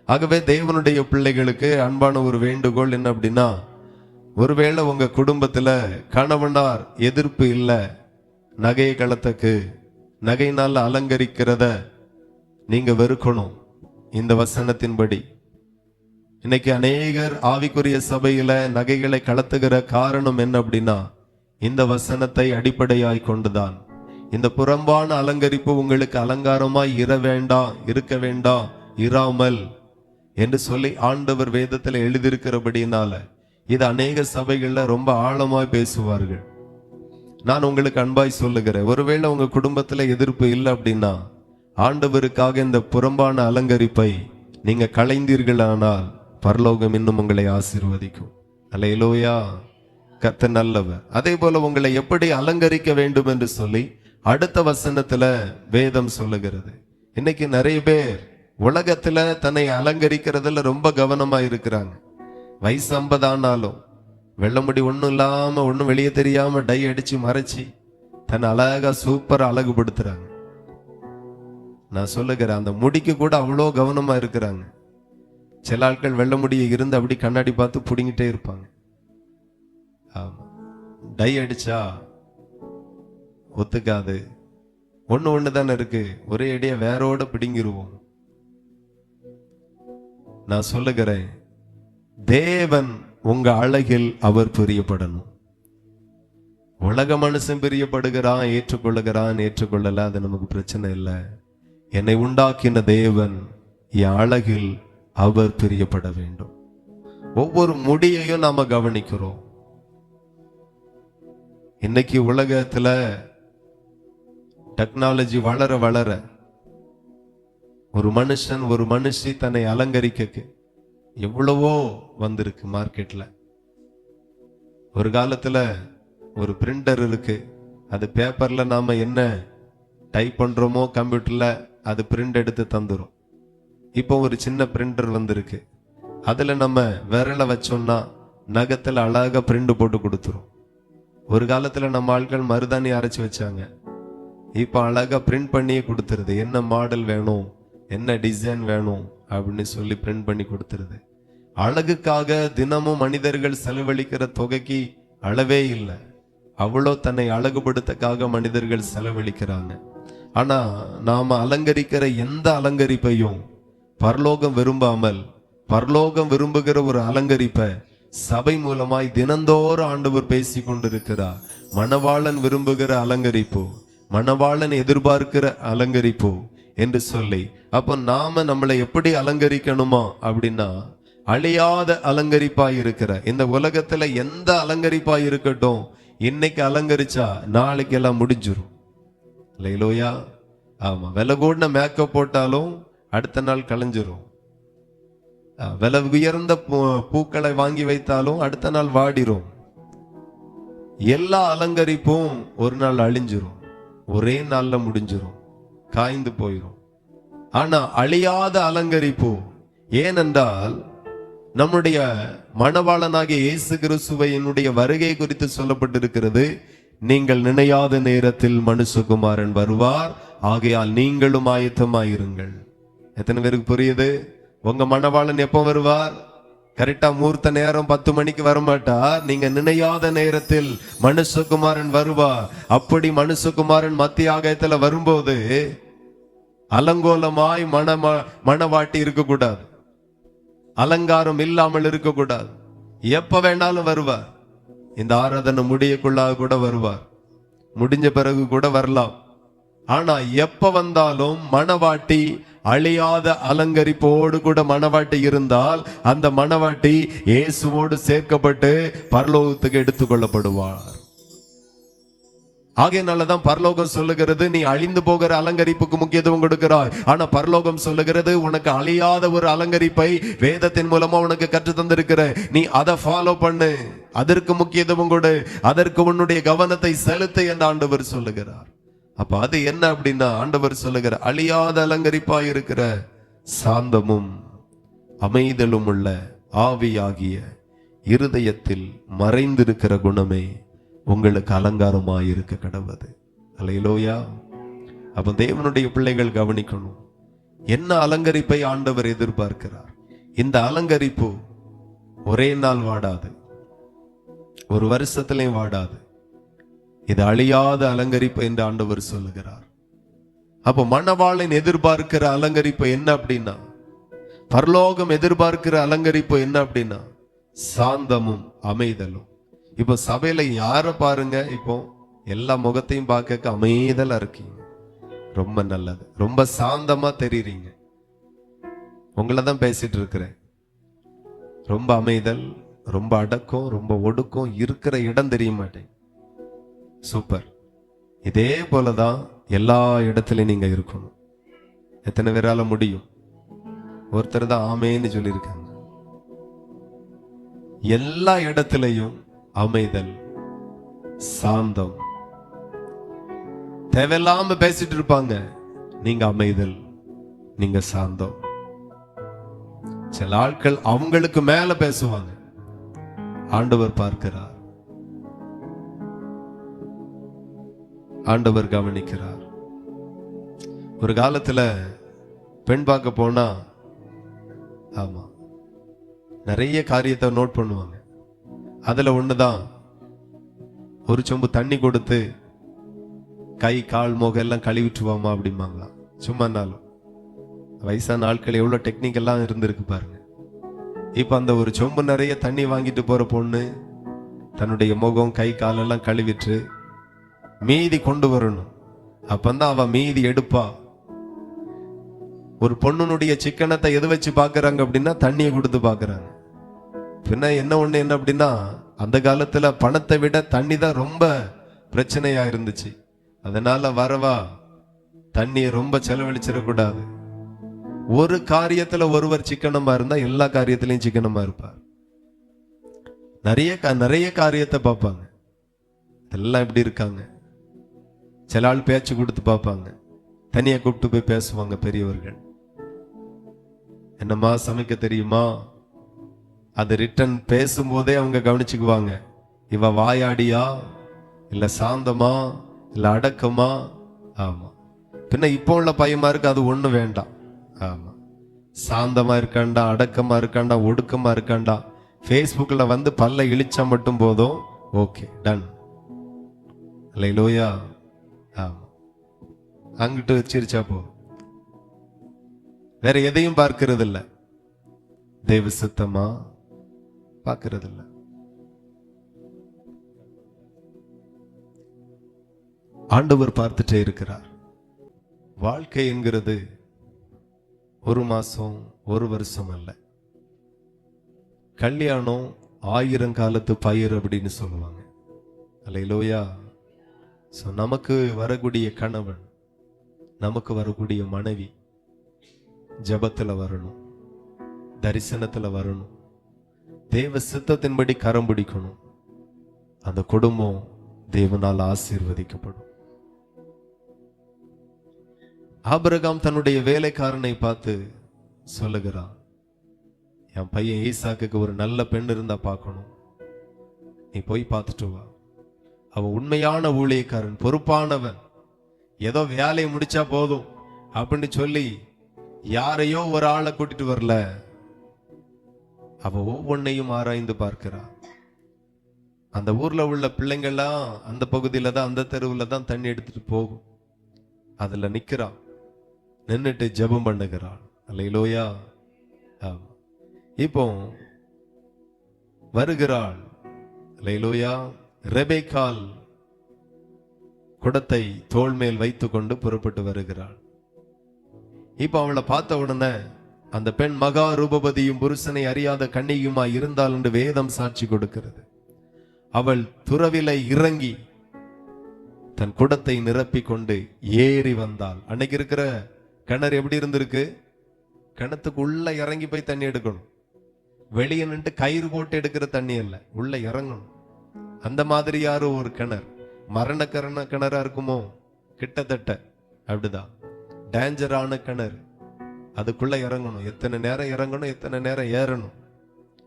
ஆகவே தேவனுடைய பிள்ளைகளுக்கு அன்பான ஒரு வேண்டுகோள் என்ன அப்படின்னா, ஒருவேளை உங்க குடும்பத்துல கணவனார் எதிர்ப்பு இல்லை, நகையை களத்துக்கு நகையினால் அலங்கரிக்கிறத நீங்க வெறுக்கணும். இந்த வசனத்தின்படி இன்னைக்கு அநேகர் ஆவிக்குரிய சபையில நகைகளை கலத்துகிற காரணம் என்ன அப்படின்னா, இந்த வசனத்தை அடிப்படையாய் கொண்டுதான். இந்த புறம்பான அலங்கரிப்பு உங்களுக்கு அலங்காரமாய் இருக்க வேண்டாம் இராமல் என்று சொல்லி ஆண்டவர் வேதத்தில் எழுதியிருக்கிறபடினால இது அநேக சபைகள்ல ரொம்ப ஆழமாய் பேசுவார்கள். நான் உங்களுக்கு அன்பாய் சொல்லுகிறேன், ஒருவேளை உங்க குடும்பத்துல எதிர்ப்பு இல்லை அப்படின்னா ஆண்டவருக்காக இந்த புறம்பான அலங்கரிப்பை நீங்க களைந்தீர்களானால் பரலோகம் இன்னும் உங்களை ஆசீர்வதிக்கும். அல்லேலூயா. கர்த்தர் நல்லவர். அதே போல உங்களை எப்படி அலங்கரிக்க வேண்டும் என்று சொல்லி அடுத்த வசனத்துல வேதம் சொல்லுகிறது. இன்னைக்கு நிறைய பேர் உலகத்துல தன்னை அலங்கரிக்கிறதுல ரொம்ப கவனமா இருக்கிறாங்க. வயசு 50 ஆனாலும் வெள்ளமுடி ஒண்ணும் இல்லாம ஒண்ணும் வெளியே தெரியாம டை அடிச்சு மறைச்சி தன்னை அழகா சூப்பரா அழகுபடுத்துறாங்க. நான் சொல்லுகிறேன், அந்த முடிக்கு கூட அவ்வளோ கவனமா இருக்கிறாங்க. சில ஆட்கள் வெள்ள முடியை இருந்து அப்படி கண்ணாடி பார்த்து புடிங்கிட்டே இருப்பாங்க. ஆமா, டை அடிச்சா ஒத்துக்காது, ஒண்ணு தானே இருக்கு, ஒரே அடியா வேரோட பிடுங்கிருவோம். நான் சொல்லுகிறேன், தேவன் உங்க அழகில் அவர் பிரியப்படணும். உலக மனுஷன் பிரியப்படுகிறான், ஏற்றுக்கொள்ளல, அது நமக்கு பிரச்சனை இல்லை. என்னை உண்டாக்கின தேவன் என் அழகில் அவர் பிரியப்பட வேண்டும். ஒவ்வொரு முடியையும் நாம கவனிக்கிறோம். இன்னைக்கு உலகத்துல டெக்னாலஜி வளர வளர ஒரு மனுஷன் ஒரு மனுஷி தன்னை அலங்கரிக்க எவ்வளவோ வந்திருக்கு மார்க்கெட்ல. ஒரு காலத்துல ஒரு பிரிண்டர் இருக்கு, அது பேப்பர்ல நாம என்ன டைப் பண்றோமோ கம்ப்யூட்டர்ல அது பிரிண்ட் எடுத்து தந்துரும். இப்போ ஒரு சின்ன பிரிண்டர் வந்திருக்கு, அதுல நம்ம விரலை வச்சோம்னா நகத்துல அழகா பிரிண்ட் போட்டு கொடுத்துரும். ஒரு காலத்துல நம்ம ஆட்கள் மருதாணி அரைச்சு வச்சாங்க, இப்போ அழகா பிரிண்ட் பண்ணியே கொடுத்துருது. என்ன மாடல் வேணும், என்ன டிசைன் வேணும் அப்படின்னு சொல்லி பிரிண்ட் பண்ணி கொடுத்துருது. அழகுக்காக தினமும் மனிதர்கள் செலவழிக்கிற தொகைக்கு அளவே இல்லை. அவ்வளோ தன்னை அழகுபடுத்தக்காக மனிதர்கள் செலவழிக்கிறாங்க. ஆனா நாம அலங்கரிக்கிற எந்த அலங்கரிப்பையும் பரலோகம் விரும்பாமல், பரலோகம் விரும்புகிற ஒரு அலங்கரிப்பை சபை மூலமாய் தினந்தோறும் ஆண்டவர் பேசி கொண்டிருக்கிறார். மணவாளன் விரும்புகிற அலங்கரிப்பு, மணவாளன் எதிர்பார்க்கிற அலங்கரிப்பு என்று சொல்லி, அப்ப நாம நம்மளை எப்படி அலங்கரிக்கணுமா அப்படின்னா, அழியாத அலங்கரிப்பாய் இருக்கிற இந்த உலகத்துல எந்த அலங்கரிப்பாய் இருக்கட்டும், இன்னைக்கு அலங்கரிச்சா நாளைக்கு எல்லாம் முடிஞ்சிரும். இல்லையா? ஆமா, விலை கூடின மேக்கப் போட்டாலும் அடுத்த நாள் கலைஞ்சிரும். விலை உயர்ந்த பூக்களை வாங்கி வைத்தாலும் அடுத்த நாள் வாடிரும். எல்லா அலங்கரிப்பும் ஒரு நாள் அழிஞ்சிரும், ஒரே நாள்ல முடிஞ்சிரும், காய்ந்து போயிரும். ஆனா அழியாத அலங்கரிப்பு ஏனென்றால் நம்முடைய மணவாளனாகிய இயேசு கிறிஸ்துவினுடைய வருகை குறித்து சொல்லப்பட்டிருக்கிறது. நீங்கள் நினையாத நேரத்தில் மனுஷகுமாரன் வருவார், ஆகையால் நீங்களும் ஆயத்தமாயிருங்கள். எத்தனை பேருக்கு புரியுது? உங்க மணவாளன் எப்போ வருவார்? கரெக்டா மூர்த்த நேரம் 10 மணிக்கு வரமாட்டார். நீங்க நினையாத நேரத்தில் மனுஷகுமாரன் வருவார். அப்படி மனுஷகுமாரன் மத்திய ஆகாயத்துல வரும்போது அலங்கோலமாய் மணவாட்டி இருக்கக்கூடாது, அலங்காரம் இல்லாமல் இருக்கக்கூடாது. எப்ப வேணாலும் வருவார். இந்த ஆராதனை முடியக்குள்ளாக கூட வருவார், முடிஞ்ச பிறகு கூட வரலாம். ஆனா எப்ப வந்தாலும் மணவாட்டி அழியாத அலங்கரிப்போடு கூட மணவாட்டி இருந்தால் அந்த மணவாட்டி இயேசுவோடு சேர்க்கப்பட்டு பரலோகத்துக்கு எடுத்துக்கொள்ளப்படுவார். ஆகையினாலதான் பரலோகம் சொல்லுகிறது, நீ அழிந்து போகிற அலங்கரிப்புக்கு முக்கியத்துவம் கொடுக்கிறாய். ஆனா பரலோகம் சொல்லுகிறது, உனக்கு அழியாத ஒரு அலங்கரிப்பை வேதத்தின் மூலமா உனக்கு கற்று தந்திருக்கிற, நீ அதை ஃபாலோ பண்ணு, அதற்கு முக்கியத்துவம் கொடு, அதற்கு உன்னுடைய கவனத்தை செலுத்து என்று ஆண்டவர் சொல்லுகிறார். அப்ப அது என்ன அப்படின்னா, ஆண்டவர் சொல்லுகிற அழியாத அலங்கரிப்பாய் இருக்கிற சாந்தமும் அமைதலும் உள்ள ஆவியாகிய இருதயத்தில் மறைந்திருக்கிற குணமே உங்களுக்கு அலங்காரமாயிருக்க கடவுது. அல்லேலூயா. அப்ப தேவனுடைய பிள்ளைகள் கவனிக்கணும், என்ன அலங்கரிப்பை ஆண்டவர் எதிர்பார்க்கிறார். இந்த அலங்கரிப்பு ஒரே நாள் வாடாது, ஒரு வருஷத்திலையும் வாடாது. இது அழியாத அலங்கரிப்பு என்று ஆண்டவர் சொல்லுகிறார். அப்போ மணவாளன் எதிர்பார்க்கிற அலங்கரிப்பு என்ன அப்படின்னா, பரலோகம் எதிர்பார்க்கிற அலங்கரிப்பு என்ன அப்படின்னா சாந்தமும் அமைதலும். இப்போ சபையில யார பாருங்க, இப்போ எல்லா முகத்தையும் பார்க்க அமைதலா இருக்கீங்க, ரொம்ப நல்லது, ரொம்ப சாந்தமா தெரியுறீங்க. உங்களை தான் பேசிட்டு இருக்கிறேன். ரொம்ப அமைதல், ரொம்ப அடக்கம், ரொம்ப ஒடுக்கம், இருக்கிற இடம் தெரிய மாட்டேன். சூப்பர். இதே போலதான் எல்லா இடத்துலயும் நீங்க இருக்கணும். எத்தனை பேரால முடியும்? ஒருத்தர் தான் ஆமேன்னு சொல்லியிருக்காங்க. எல்லா இடத்திலையும் அமைதல், சாந்தம். தேவையில்லாம பேசிட்டு இருப்பாங்க, நீங்க அமைதல், நீங்க சாந்தம். சில ஆட்கள் அவங்களுக்கு மேல பேசுவாங்க, ஆண்டவர் பார்க்கிறார், ஆண்டவர் கவனிக்கிறார். ஒரு காலத்துல பெண் பார்க்க போனா, ஆமா, நிறைய காரியத்தை நோட் பண்ணுவாங்க. அதுல ஒண்ணுதான், ஒரு சொம்பு தண்ணி கொடுத்து கை கால் முகம் எல்லாம் கழுவிட்டுவாமா அப்படிம்பாங்களாம். சும்மானாலும் வயசான ஆட்கள் எவ்வளவு டெக்னிக்கெல்லாம் இருந்திருக்கு பாருங்க. இப்ப அந்த ஒரு சொம்பு நிறைய தண்ணி வாங்கிட்டு போற பொண்ணு தன்னுடைய முகம் கை காலெல்லாம் கழுவிட்டு மீதி கொண்டு வரணும். அப்பந்தான் அவ மீதி எடுப்பா. ஒரு பொண்ணுனுடைய சிக்கனத்தை எது வச்சு பாக்குறாங்க அப்படின்னா தண்ணியை கொடுத்து பாக்குறாங்க. பின்ன என்ன அப்படின்னா, அந்த காலத்துல பணத்தை விட தண்ணி தான் ரொம்ப பிரச்சனையா இருந்துச்சு. அதனால வரவா தண்ணியை ரொம்ப செலவழிச்சிடக்கூடாது. ஒரு காரியத்துல ஒருவர் சிக்கனமா இருந்தா எல்லா காரியத்திலையும் சிக்கனமா இருப்பார். நிறைய காரியத்தை பார்ப்பாங்க. எல்லாம் எப்படி இருக்காங்க. சில ஆள் பேச்சு கொடுத்து பார்ப்பாங்க, தனியா கூப்பிட்டு போய் பேசுவாங்க பெரியவர்கள். என்னம்மா சமைக்க தெரியுமா? அது ரிட்டன் பேசும்போதே அவங்க கவனிச்சுக்குவாங்க, இவ வாயாடியா இல்ல சாந்தமா இல்ல அடக்கமா. ஆமா. பின்ன இப்போ உள்ள பையன்மாருக்கு அது ஒண்ணு வேண்டாம். ஆமா, சாந்தமா இருக்காண்டா, அடக்கமா இருக்காண்டா, ஒடுக்கமா இருக்காண்டா, ஃபேஸ்புக்ல வந்து பல்ல இழிச்சா மட்டும் போதும், ஓகே டன். அல்லேலூயா. ஆமா, அங்கிட்டு வச்சிருச்சா போ, வேற எதையும் பார்க்கிறது இல்ல. தெய்வ சித்தமா பார்க்கிறது இல்ல. ஆண்டவர் பார்த்துட்டே இருக்கிறார். வாழ்க்கை என்கிறது ஒரு மாசம் ஒரு வருஷம் அல்ல. கல்யாணம் 1000 காலத்து பயிர் அப்படின்னு சொல்லுவாங்க. அல்லேலூயா. நமக்கு வரக்கூடிய கணவன், நமக்கு வரக்கூடிய மனைவி ஜபத்துல வரணும், தரிசனத்துல வரணும், தேவ சித்தத்தின்படி கரம் பிடிக்கணும். அந்த குடும்பம் தேவனால் ஆசீர்வதிக்கப்படும். ஆபிரகாம் தன்னுடைய வேலைக்காரனை பார்த்து சொல்லுகிறான், என் பையன் ஈசாக்குக்கு ஒரு நல்ல பெண் இருந்தா பார்க்கணும், நீ போய் பார்த்துட்டு வா. அவன் உண்மையான ஊழியக்காரன், பொறுப்பானவன், ஏதோ வேலையை முடிச்சா போதும் அப்படின்னு சொல்லி யாரையோ ஒரு ஆளை கூட்டிட்டு வரல. அவ ஒவ்வொன்னையும் ஆராய்ந்து பார்க்கிறான். அந்த ஊர்ல உள்ள பிள்ளைங்கள்லாம் அந்த பகுதியில தான், அந்த தெருவுல தான் தண்ணி எடுத்துட்டு போகும். அதுல நிக்கிறான், நின்னுட்டு ஜெபம் பண்ணுகிறான். அல்லேலூயா. இப்போ வருகிறாள். அல்லேலூயா. ரெபெக்காள் குடத்தை தோள் மேல் வைத்துக் கொண்டு புறப்பட்டு வருகிறாள். இப்ப அவளை பார்த்த உடனே அந்த பெண் மகா ரூபவதியும் புருஷனை அறியாத கன்னியுமாய் இருந்தாள் என்று வேதம் சாட்சி கொடுக்கிறது. அவள் துறவிலை இறங்கி தன் குடத்தை நிரப்பிக் கொண்டு ஏறி வந்தாள். அன்னைக்கு இருக்கிற கிணறு எப்படி இருந்திருக்கு? கிணத்துக்கு உள்ள இறங்கி போய் தண்ணி எடுக்கணும். வெளியே நின்று கயிறு போட்டு எடுக்கிற தண்ணி அல்ல, உள்ள இறங்கணும். அந்த மாதிரி யாரும் ஒரு கிணறு, மரண கிணறா இருக்குமோ? கிட்டத்தட்ட அப்படிதான். டேஞ்சரான கிணறு. அதுக்குள்ள இறங்கணும். எத்தனை நேரம் இறங்கணும், எத்தனை நேரம் ஏறணும்.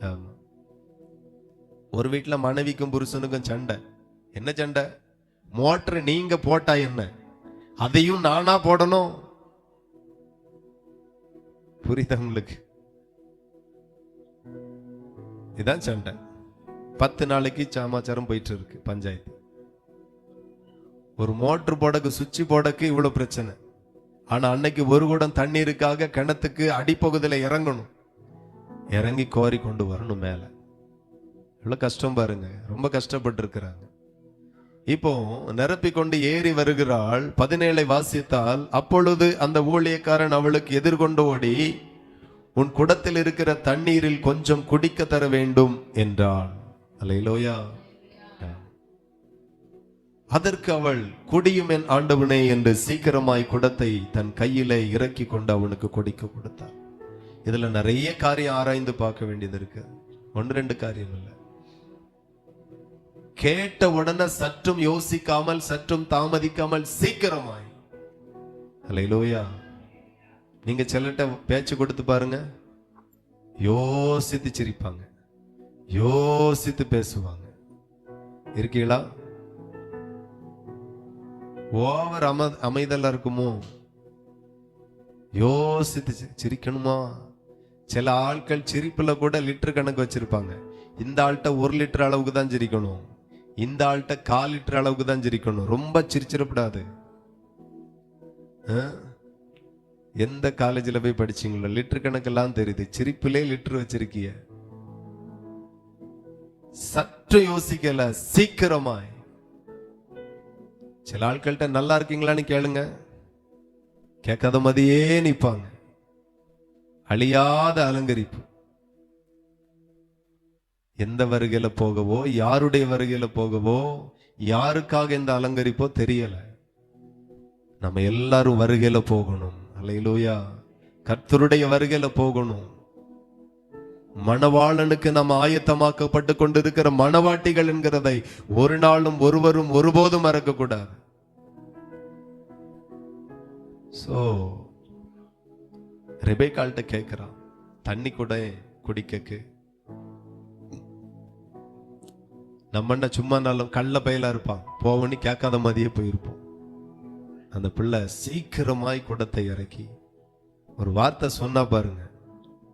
ஆமா. ஒரு வீட்டுல மனைவிக்கும் புருஷனுக்கும் சண்டை. என்ன சண்டை? மோட்டர் நீங்க போட்டா என்ன, அதையும் நானா போடணும். புரியுதா உங்களுக்கு? இதான் சண்டை. 10 நாளைக்கு சமாச்சாரம் போயிட்டு இருக்கு பஞ்சாயத்து. ஒரு மோட்டர் போடக்கு, சுவிட்ச் போடக்கு இவ்வளவு பிரச்சனை. ஆனா அன்னைக்கு ஒரு குடம் தண்ணீருக்காக கிணத்துக்கு அடிப்பகுதியில இறங்கணும். இறங்கி கோரி கொண்டு வரணும் மேல. எவ்வளவு கஷ்டம் பாருங்க. ரொம்ப கஷ்டப்பட்டு இருக்கிறாங்க. இப்போ நிரப்பி கொண்டு ஏறி வருகிறாள். 17 வாசித்தால், அப்பொழுது அந்த ஊழியக்காரன் அவளுக்கு எதிர்கொண்டு ஓடி, உன் குடத்தில் இருக்கிற தண்ணீரில் கொஞ்சம் குடிக்க தர வேண்டும் என்றான். அல்லேலூயா. அதற்கு அவள், குடியும் என் ஆண்டவனே என்று சீக்கிரமாய் குடத்தை தன் கையிலே இறக்கி கொண்டு அவனுக்கு குடிக்க கொடுத்தாள். இதுல நிறைய காரியம் ஆராய்ந்து பார்க்க வேண்டியது இருக்கு. 1-2 காரியம் இல்லை. கேட்ட உடனே சற்றும் யோசிக்காமல், சற்றும் தாமதிக்காமல் சீக்கிரமாய். அல்லேலூயா. நீங்க சிலட்ட பேச்சு கொடுத்து பாருங்க, யோசித்து சிரிப்பாங்க, யோசித்து பேசுவாங்க. இருக்கீங்களா? ஓவர் அமைதலா இருக்குமோ? யோசித்து சிரிக்கணுமா? சில ஆட்கள் சிரிப்புல கூட லிட்டர் கணக்கு வச்சிருப்பாங்க. இந்த ஆள்கிட்ட 1 லிட்டர் அளவுக்கு தான் சிரிக்கணும், இந்த ஆள்கிட்ட 1/4 லிட்டர் அளவுக்கு தான் சிரிக்கணும். ரொம்ப சிரிச்சிடப்படாது. எந்த காலேஜில் போய் படிச்சீங்களோ லிட்டர் கணக்கெல்லாம் தெரியுது, சிரிப்பிலே லிட்டர் வச்சிருக்கிய. சற்று யோசிக்கல, சீக்கிரமாய். சில ஆட்கள்கிட்ட நல்லா இருக்கீங்களான்னு கேளுங்க, கேட்காத மாதிரியே நிப்பாங்க. அழியாத அலங்கரிப்பு. எந்த வருகையில போகவோ, யாருடைய வருகையில போகவோ, யாருக்காக இந்த அலங்கரிப்போ தெரியல. நம்ம எல்லாரும் வருகையில போகணும். அல்லேலூயா. கர்த்தருடைய வருகையில போகணும். மணவாளனுக்கு நாம் ஆயத்தமாக்கப்பட்டு கொண்டிருக்கிற மணவாட்டிகள் என்கிறதை ஒரு நாளும் ஒருவரும் ஒருபோதும் மறக்க கூடாது. சோ ரெபெக்காள்கிட்ட கேட்கிறான், தண்ணி கூட குடிக்கக்கு. நம்ம சும்மா நாளும் கள்ள பயிலா இருப்பான், போவனி கேட்காத மாதிரியே போயிருப்போம். அந்த பிள்ளை சீக்கிரமாய் குடத்தை இறக்கி ஒரு வார்த்தை சொன்னா பாருங்க,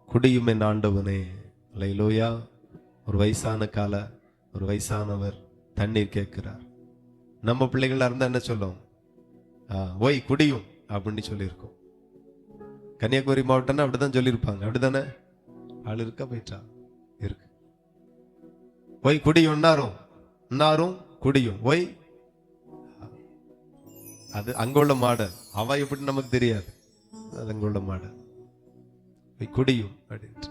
குடியும் என் ஆண்டவனே. அல்லேலூயா. ஒரு வயசானவர் தண்ணீர் கேட்கிறார். நம்ம பிள்ளைகளா இருந்தா என்ன சொல்லும்? ஓய் குடியும் அப்படின்னு சொல்லியிருக்கோம். கன்னியாகுமரி மாவட்டம்னா அப்படிதான் சொல்லியிருப்பாங்க. அப்படித்தானே? ஆள் இருக்கா? போயிட்டா இருக்கு. ஒய் குடியும், இன்னாரும் குடியும். ஒய், அது அங்க உள்ள மாடல். அவ எப்படி நமக்கு தெரியாது, அது அங்க உள்ள மாடல். குடியும் அப்படின்ட்டு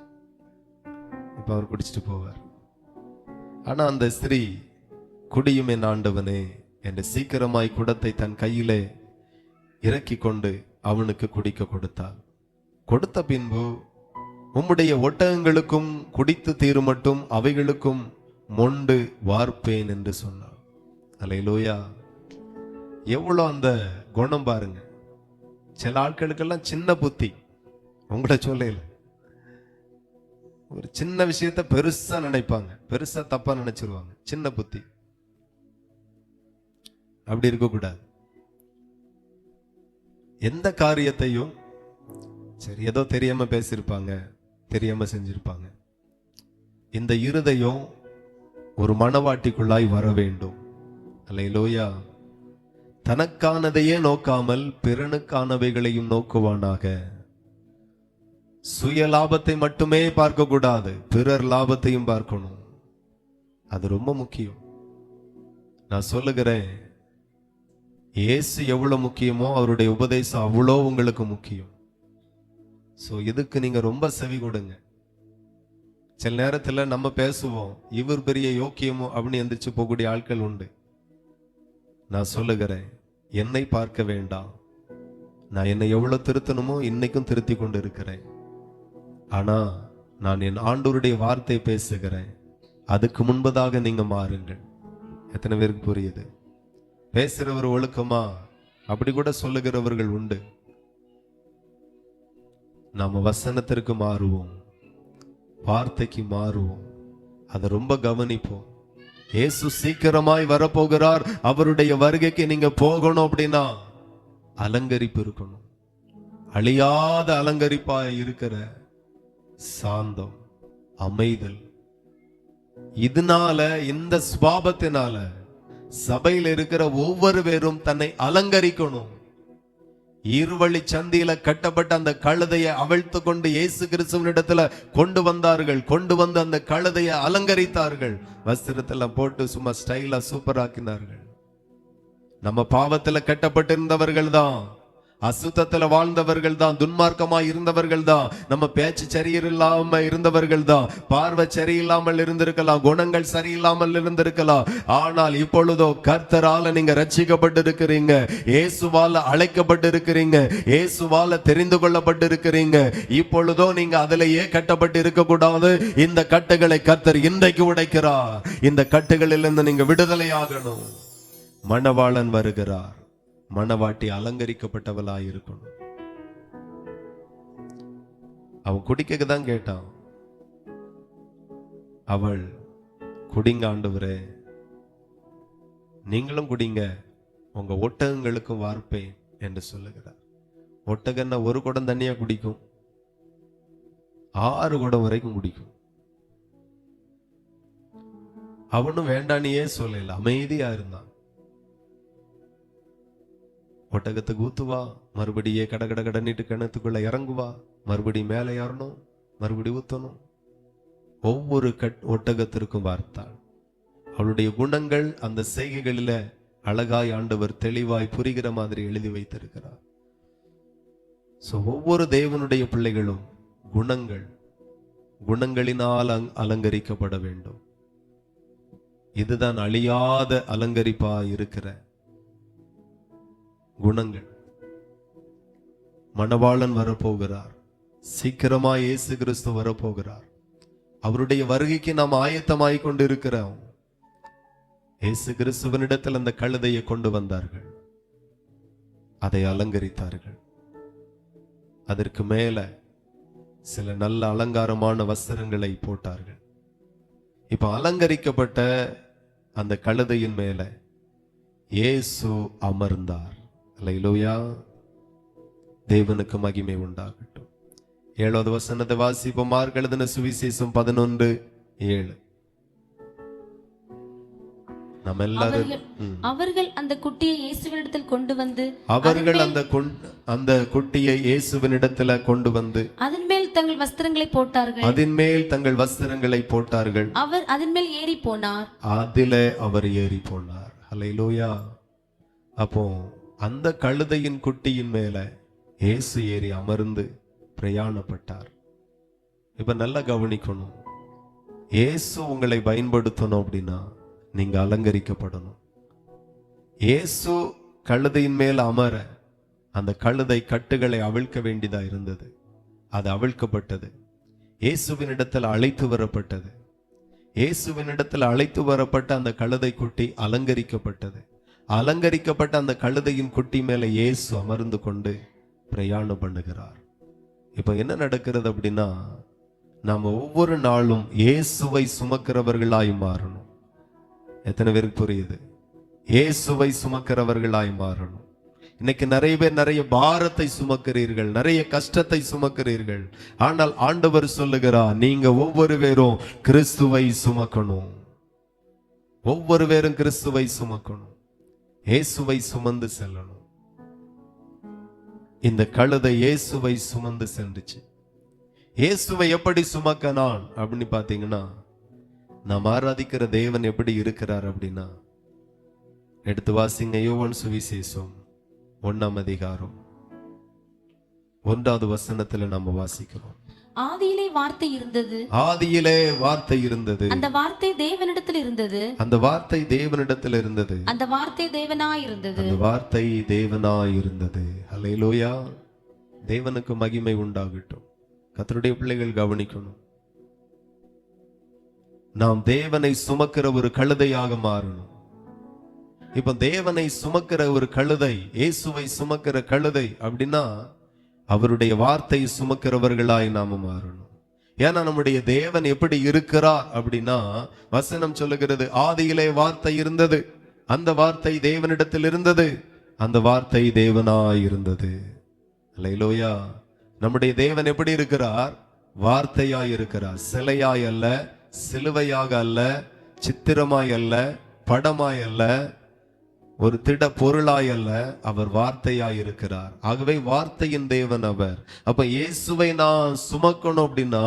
இப்ப அவர் குடிச்சிட்டு போவார். ஆனா அந்த ஸ்திரீ குடியும் என் ஆண்டவனே என்று சீக்கிரமாய் குடத்தை தன் கையிலே இறக்கி கொண்டு அவனுக்கு குடிக்க கொடுத்தாள். கொடுத்த பின்பு, உம்முடைய ஒட்டகங்களுக்கும் குடித்து தீரும் மட்டும் அவைகளுக்கும் மொண்டு வார்ப்பேன் என்று சொன்னாள். அல்லேலூயா. எவ்வளவு அந்த குணம் பாருங்க. சில ஆட்களுக்கெல்லாம் சின்ன புத்தி. உங்களை சொல்லல, ஒரு சின்ன விஷயத்த பெருசா நினைப்பாங்க, பெருசா தப்பா நினைச்சிருவாங்க. சின்ன புத்தி. அப்படி இருக்கக்கூடாது. எந்த காரியத்தையும் சரி ஏதோ தெரியாம பேசியிருப்பாங்க, தெரியாம செஞ்சிருப்பாங்க. இந்த இருதயம் ஒரு மனவாட்டிக்குள்ளாய் வர வேண்டும். அல்லேலூயா. தனக்கானதையே நோக்காமல் பிறனுக்கானவைகளையும் நோக்குவானாக. சுய லாபத்தை மட்டுமே பார்க்க கூடாது, பிறர் லாபத்தையும் பார்க்கணும். அது ரொம்ப முக்கியம். நான் சொல்லுகிறேன், இயேசு எவ்வளவு முக்கியமோ அவருடைய உபதேசம் அவ்வளோ உங்களுக்கு முக்கியம். சோ இதுக்கு நீங்க ரொம்ப செவி கொடுங்க. சில நேரத்துல நம்ம பேசுவோம், இவர் பெரிய யோக்கியமோ அப்படின்னு எந்திரிச்சு போகக்கூடிய ஆட்கள் உண்டு. நான் சொல்லுகிறேன், என்னை பார்க்க வேண்டாம். நான் என்னை எவ்வளவு திருத்தணுமோ இன்னைக்கும் திருத்தி கொண்டு இருக்கிறேன். ஆனா நான் என் ஆண்டவருடைய வார்த்தை பேசுகிறேன். அதுக்கு முன்பதாக நீங்க மாறுங்கள். எத்தனை பேருக்கு புரியுது? பேசுறவர் ஒழுக்கமா அப்படி கூட சொல்லுகிறவர்கள் உண்டு. நாம வசனத்திற்கு மாறுவோம், வார்த்தைக்கு மாறுவோம். அதை ரொம்ப கவனிப்போம். இயேசு சீக்கிரமாய் வரப்போகிறார். அவருடைய வருகைக்கு நீங்க போகணும் அப்படின்னா அலங்கரிப்பு இருக்கணும். அழியாத அலங்கரிப்பாய் இருக்கிற சாந்தம், அமைதல். இதனால, இந்த சுபாவத்தினால சபையில் இருக்கிற ஒவ்வொரு பேரும் தன்னை அலங்கரிக்கணும். இருவழி சந்தியில கட்டப்பட்ட அந்த கழுதையை அவிழ்த்து கொண்டு இயேசு கிறிஸ்துவினிடத்துல கொண்டு வந்தார்கள். கொண்டு வந்து அந்த கழுதையை அலங்கரித்தார்கள். வஸ்திரத்துல போட்டு சும்மா ஸ்டைலா சூப்பர் ஆக்கினார்கள். நம்ம பாவத்துல கட்டப்பட்டிருந்தவர்கள் தான், அசுத்தத்துல வாழ்ந்தவர்கள் தான், துன்மார்க்கமாய் இருந்தவர்கள் தான், நம்ம பேச்சு சரியில்லாம இருந்தவர்கள் தான், பார்வை சரியில்லாமல் இருந்திருக்கலாம், குணங்கள் சரியில்லாமல் இருந்திருக்கலாம். ஆனால் இப்பொழுதோ கர்த்தரால நீங்க ரட்சிக்கப்பட்டு இருக்கிறீங்க, இயேசுவால அழைக்கப்பட்டு இருக்கிறீங்க, இயேசுவால தெரிந்து கொள்ளப்பட்டு இருக்கிறீங்க. இப்பொழுதோ நீங்க அதிலேயே கட்டப்பட்டு இருக்க கூடாது. இந்த கட்டுகளை கர்த்தர் இன்றைக்கு உடைக்கிறார். இந்த கட்டுகளிலிருந்து நீங்க விடுதலை ஆகணும். மணவாளன் வருகிறார். மணவாட்டி அலங்கரிக்கப்பட்டவளாய் இருக்கணும். அவன் குடிக்க தான் கேட்டான். அவள் குடிங்க ஆண்டவரே, நீங்களும் குடிங்க, உங்க ஒட்டகங்களுக்கும் வார்ப்பேன் என்று சொல்லுகிறார். ஒட்டகன்னா ஒரு குடம் தண்ணியா குடிக்கும், 6 குடம் வரைக்கும் குடிக்கும். அவனும் வேண்டானியே சொல்லல, அமைதியா இருந்தான். ஒட்டகத்துக்கு ஊத்துவா, மறுபடியே கட கட கடனிட்டு கிணத்துக்குள்ள இறங்குவா, மறுபடியும் மேலே ஏறணும், மறுபடியும் ஊத்தணும். ஒவ்வொரு ஒட்டகத்திற்கும் வார்த்தாள். அவளுடைய குணங்கள் அந்த செய்கைகளில அழகாய் ஆண்டவர் தெளிவாய் புரிகிற மாதிரி எழுதி வைத்திருக்கிறார். ஒவ்வொரு தேவனுடைய பிள்ளைகளும் குணங்களினால் அலங்கரிக்கப்பட வேண்டும். இதுதான் அழியாத அலங்கரிப்பா இருக்கிற குணங்கள். மணவாளன் வரப்போகிறார். சீக்கிரமா இயேசு கிறிஸ்து வரப்போகிறார். அவருடைய வருகைக்கு நாம் ஆயத்தமாய் கொண்டு இருக்கிறோம். இயேசு கிறிஸ்துவனிடத்தில் அந்த கழுதையை கொண்டு வந்தார்கள், அதை அலங்கரித்தார்கள். அதற்கு மேல சில நல்ல அலங்காரமான வஸ்திரங்களை போட்டார்கள். இப்ப அலங்கரிக்கப்பட்ட அந்த கழுதையின் மேல இயேசு அமர்ந்தார். அல்லேலூயா. தேவனுக்கு மகிமை உண்டாகட்டும். 7வது வசனத்தை வாசிப்போம். மார்க் எழுதின சுவிசேஷம் 11:7. நம்ம எல்லாரும் அவர்கள் அந்த குட்டியை இயேசுவினிடத்தில் கொண்டு வந்து அந்த குட்டியை இயேசுவினிடத்தில் கொண்டு வந்து அதன் மேல் தங்கள் வஸ்திரங்களை போட்டார்கள். அவர் அதன் மேல் ஏறி போனார். அதிலே அவர் ஏறி போனார். அல்லேலூயா. அப்போ அந்த கழுதையின் குட்டியின் மேல இயேசு ஏறி அமர்ந்து பிரயாணப்பட்டார். இப்ப நல்லா கவனிக்கணும். இயேசு உங்களை பயன்படுத்தணும் அப்படின்னா நீங்க அலங்கரிக்கப்படணும். இயேசு கழுதையின் மேல் அமர அந்த கழுதை கட்டுகளை அவிழ்க்க வேண்டியதா இருந்தது. அது அவிழ்க்கப்பட்டது. இயேசுவினிடத்தில் அழைத்து வரப்பட்டது. இயேசுவினிடத்தில் அழைத்து வரப்பட்ட அந்த கழுதை குட்டி அலங்கரிக்கப்பட்டது. அலங்கரிக்கப்பட்ட அந்த கழுதையின் குட்டி மேல இயேசு அமர்ந்து கொண்டு பிரயாணம் பண்ணுகிறார். இப்ப என்ன நடக்கிறது அப்படின்னா, நாம ஒவ்வொரு நாளும் இயேசுவை சுமக்கிறவர்களாய் மாறணும். எத்தனை பேருக்கு புரியுது? இயேசுவை சுமக்கிறவர்களாய் மாறணும். இன்னைக்கு நிறைய பேர் நிறைய பாரத்தை சுமக்கிறீர்கள், நிறைய கஷ்டத்தை சுமக்கிறீர்கள். ஆனால் ஆண்டவர் சொல்லுகிறார், நீங்க ஒவ்வொரு பேரும் கிறிஸ்துவை சுமக்கணும். ஒவ்வொரு பேரும் கிறிஸ்துவை சுமக்கணும், இயேசுவை சுமந்து செல்லணும். இந்த கழுதை இயேசுவை சுமந்து சென்றுச்சு. இயேசுவை எப்படி சுமக்கனான் அப்படின்னு பாத்தீங்கன்னா, நாம் ஆராதிக்கிற தேவன் எப்படி இருக்கிறார் அப்படின்னா, எடுத்து வாசிங்க யோவான் சுவிசேஷம் 1ஆம் அதிகாரம் 1வது வசனத்துல நம்ம வாசிக்கிறோம். ஆதியிலே வார்த்தை இருந்தது, ஆதியிலே வார்த்தை இருந்தது, அந்த வார்த்தை தேவனிடத்தில் இருந்தது, அந்த வார்த்தை தேவனிடத்தில் இருந்தது, அந்த வார்த்தை தேவனாய் இருந்தது, அந்த வார்த்தை தேவனாய் இருந்தது. அல்லேலூயா. தேவனுக்கு மகிமை உண்டாகட்டும். கர்த்தருடைய பிள்ளைகள் கவனிக்கணும், நாம் தேவனை சுமக்கிற ஒரு கழுதையாக மாறணும். இப்ப தேவனை சுமக்கிற ஒரு கழுதை, இயேசுவை சுமக்கிற கழுதை அப்படின்னா அவருடைய வார்த்தை சுமக்கிறவர்களாய் நாம மாறணும். ஏன்னா நம்முடைய தேவன் எப்படி இருக்கிறார் அப்படின்னா, வசனம் சொல்லுகிறது, ஆதியிலே வார்த்தை இருந்தது, அந்த வார்த்தை தேவனிடத்தில் இருந்தது, அந்த வார்த்தை தேவனாய் இருந்தது. அல்லேலூயா. நம்முடைய தேவன் எப்படி இருக்கிறார்? வார்த்தையாய் இருக்கிறார். சிலையாய் அல்ல, சிலுவையாக அல்ல, சித்திரமாய் அல்ல, படமாய் அல்ல, ஒரு திட பொருளாய் அல்ல, அவர் வார்த்தையாய் இருக்கிறார். ஆகவே வார்த்தையின் தேவன் அவர். அப்ப இயேசுவை நான் சுமக்கணும் அப்படின்னா,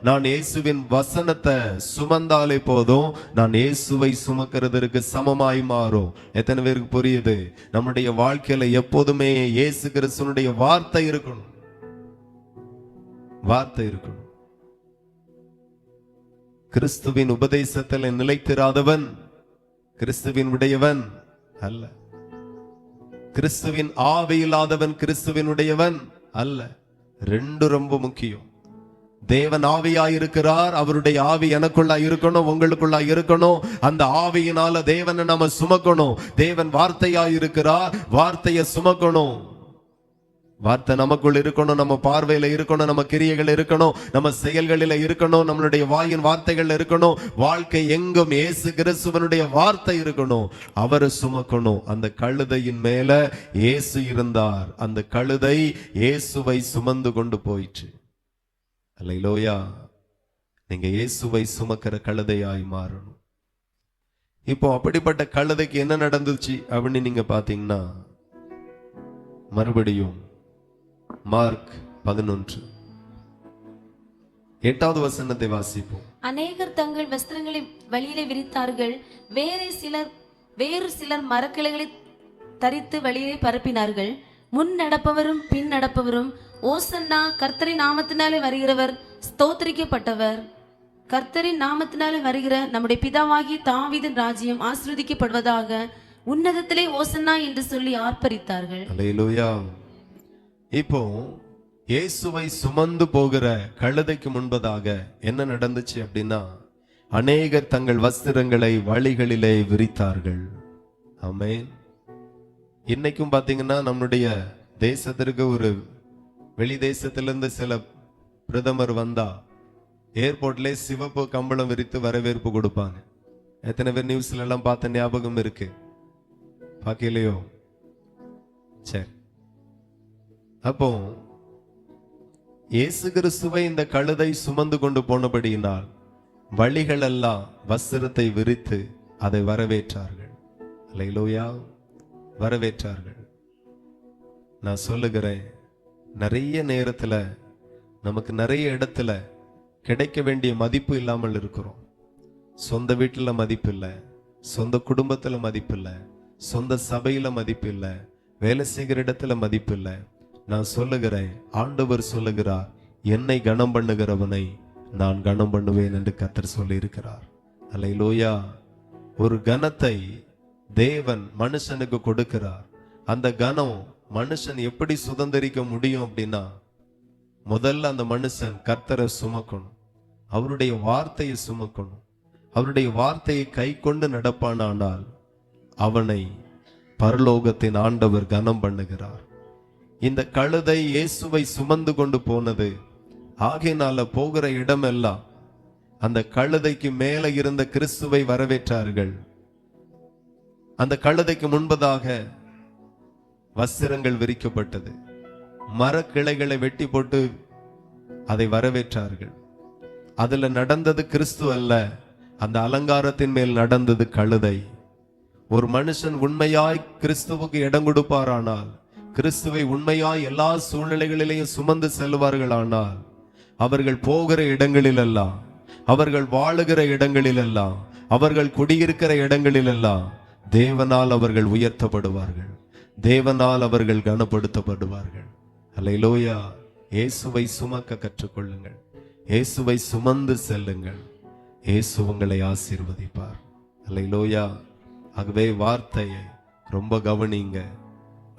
நான் இயேசுவின் வசனத்தை சுமந்தாலே போதும், நான் இயேசுவை சுமக்கிறதற்கு சமமாய் மாறும். எத்தனை பேருக்கு புரியுது? நம்முடைய வாழ்க்கையில எப்போதுமே இயேசு கிறிஸ்துவினுடைய வார்த்தை இருக்கணும், வார்த்தை இருக்கணும். கிறிஸ்துவின் உபதேசத்தில் நிலைத்திராதவன் கிறிஸ்துவின் உடையவன் அல்ல. கிறிஸ்துவின் ஆவி இல்லாதவன் கிறிஸ்துவினுடையவன் அல்ல. ரெண்டு ரொம்ப முக்கியம். தேவன் ஆவியாய் இருக்கிறார், அவருடைய ஆவி எனக்குள்ளா இருக்கணும், உங்களுக்குள்ளா இருக்கணும். அந்த ஆவியினால தேவனை நாம சுமக்கணும். தேவன் வார்த்தையாய் இருக்கிறார், வார்த்தையை சுமக்கணும். வார்த்தை நமக்குள் இருக்கணும், நம்ம பார்வையில இருக்கணும், நம்ம கிரியைகள் இருக்கணும், நம்ம செயல்களில இருக்கணும், நம்மளுடைய வாயின் வார்த்தைகள் இருக்கணும். வாழ்க்கை எங்கும் இயேசு கிறிஸ்துவனுடைய வார்த்தை இருக்கணும், அவரை சுமக்கணும். அந்த கழுதையின் மேல இயேசு இருந்தார், அந்த கழுதை இயேசுவை சுமந்து கொண்டு போயிற்று. அல்லேலூயா. நீங்க இயேசுவை சுமக்கிற கழுதையாய் மாறணும். இப்போ அப்படிப்பட்ட கழுதைக்கு என்ன நடந்துச்சு அப்படின்னு நீங்க பாத்தீங்கன்னா, மறுபடியும் மார்க் 11 8வது வசனத்தை வாசிப்போம். அநேகர் தங்கள் வஸ்திரங்களை வழியிலே விரித்தார்கள், வேறு சிலர் மரக்கிளைகளை தரித்து வழியிலே பரப்பினார்கள். முன் நடப்பவரும் பின் நடப்பவரும், ஓசன்னா, கர்த்தரின் நாமத்தினாலே வருகிறவர் ஸ்தோத்திரிக்கப்பட்டவர், கர்த்தரின் நாமத்தினாலே வருகிற நம்முடைய பிதாவாகிய தாவீதின் ராஜ்யம் ஆசீர்வதிக்கப்படுவதாக, உன்னதத்திலே ஓசன்னா என்று சொல்லி ஆர்ப்பரித்தார்கள். அல்லேலூயா. இப்போ இயேசுவை சுமந்து போகிற கழுதைக்கு முன்பதாக என்ன நடந்துச்சு அப்படின்னா, அநேகர் தங்கள் வஸ்திரங்களை வழிகளிலே விரித்தார்கள். ஆமென். இன்னைக்கும் பாத்தீங்கன்னா நம்முடைய தேசத்திற்கு ஒரு வெளி தேசத்திலிருந்து சில பிரதமர் வந்தா ஏர்போர்ட்ல சிவப்பு கம்பளம் விரித்து வரவேற்பு கொடுப்பாங்க. எத்தனை பேர் நியூஸ்ல எல்லாம் பார்த்த ஞாபகம் இருக்கு? பாக்கலையோ? சரி. அப்போ இயேசு கிறிஸ்துவை இந்த கழுதை சுமந்து கொண்டு போனபடியினால் வழிகள் எல்லாம் வஸ்திரத்தை விரித்து அதை வரவேற்றார்கள். அல்லேலூயா. வரவேற்றார்கள். நான் சொல்லுகிறேன், நிறைய நேரத்துல நமக்கு நிறைய இடத்துல கிடைக்க வேண்டிய மதிப்பு இல்லாமல் இருக்கிறோம். சொந்த வீட்டுல மதிப்பு இல்லை, சொந்த குடும்பத்துல மதிப்பு இல்லை, சொந்த சபையில மதிப்பு இல்லை, வேலை செய்கிற இடத்துல மதிப்பு இல்லை. நான் சொல்லுகிறேன், ஆண்டவர் சொல்லுகிறார், என்னை கனம் பண்ணுகிறவனை நான் கனம் பண்ணுவேன் என்று கர்த்தர் சொல்லி இருக்கிறார். அல்லேலூயா. ஒரு கனத்தை தேவன் மனுஷனுக்கு கொடுக்கிறார். அந்த கனம் மனுஷன் எப்படி சுதந்திரிக்க முடியும் அப்படின்னா, முதல்ல அந்த மனுஷன் கர்த்தரை சுமக்கணும், அவருடைய வார்த்தையை சுமக்கணும். அவருடைய வார்த்தையை கை கொண்டு நடப்பானால் அவனை பரலோகத்தின் ஆண்டவர் கனம் பண்ணுகிறார். இந்த கழுதை இயேசுவை சுமந்து கொண்டு போனது, ஆகையினால போகிற இடமெல்லாம் அந்த கழுதைக்கு மேல இருந்த கிறிஸ்துவை வரவேற்றார்கள். அந்த கழுதைக்கு முன்பதாக வஸ்திரங்கள் விரிக்கப்பட்டது. மரக்கிளைகளை வெட்டி போட்டு அதை வரவேற்றார்கள். அதுல நடந்தது கிறிஸ்து அல்ல, அந்த அலங்காரத்தின் மேல் நடந்தது கழுதை. ஒரு மனுஷன் உண்மையாய் கிறிஸ்துவுக்கு இடம் கொடுப்பாரானால், கிறிஸ்துவை உண்மையாய் எல்லா சூழ்நிலைகளிலேயும் சுமந்து செல்வார்களானால், அவர்கள் போகிற இடங்களிலெல்லாம், அவர்கள் வாழுகிற இடங்களிலெல்லாம், அவர்கள் குடியிருக்கிற இடங்களிலெல்லாம் தேவனால் அவர்கள் உயர்த்தப்படுவார்கள், தேவனால் அவர்கள் கனப்படுத்தப்படுவார்கள். அல்லேலூயா. இயேசுவை சுமக்க கற்றுக்கொள்ளுங்கள், இயேசுவை சுமந்து செல்லுங்கள், இயேசு உங்களை ஆசீர்வதிப்பார். அல்லேலூயா. ஆகவே வார்த்தையை ரொம்ப கவனிங்க,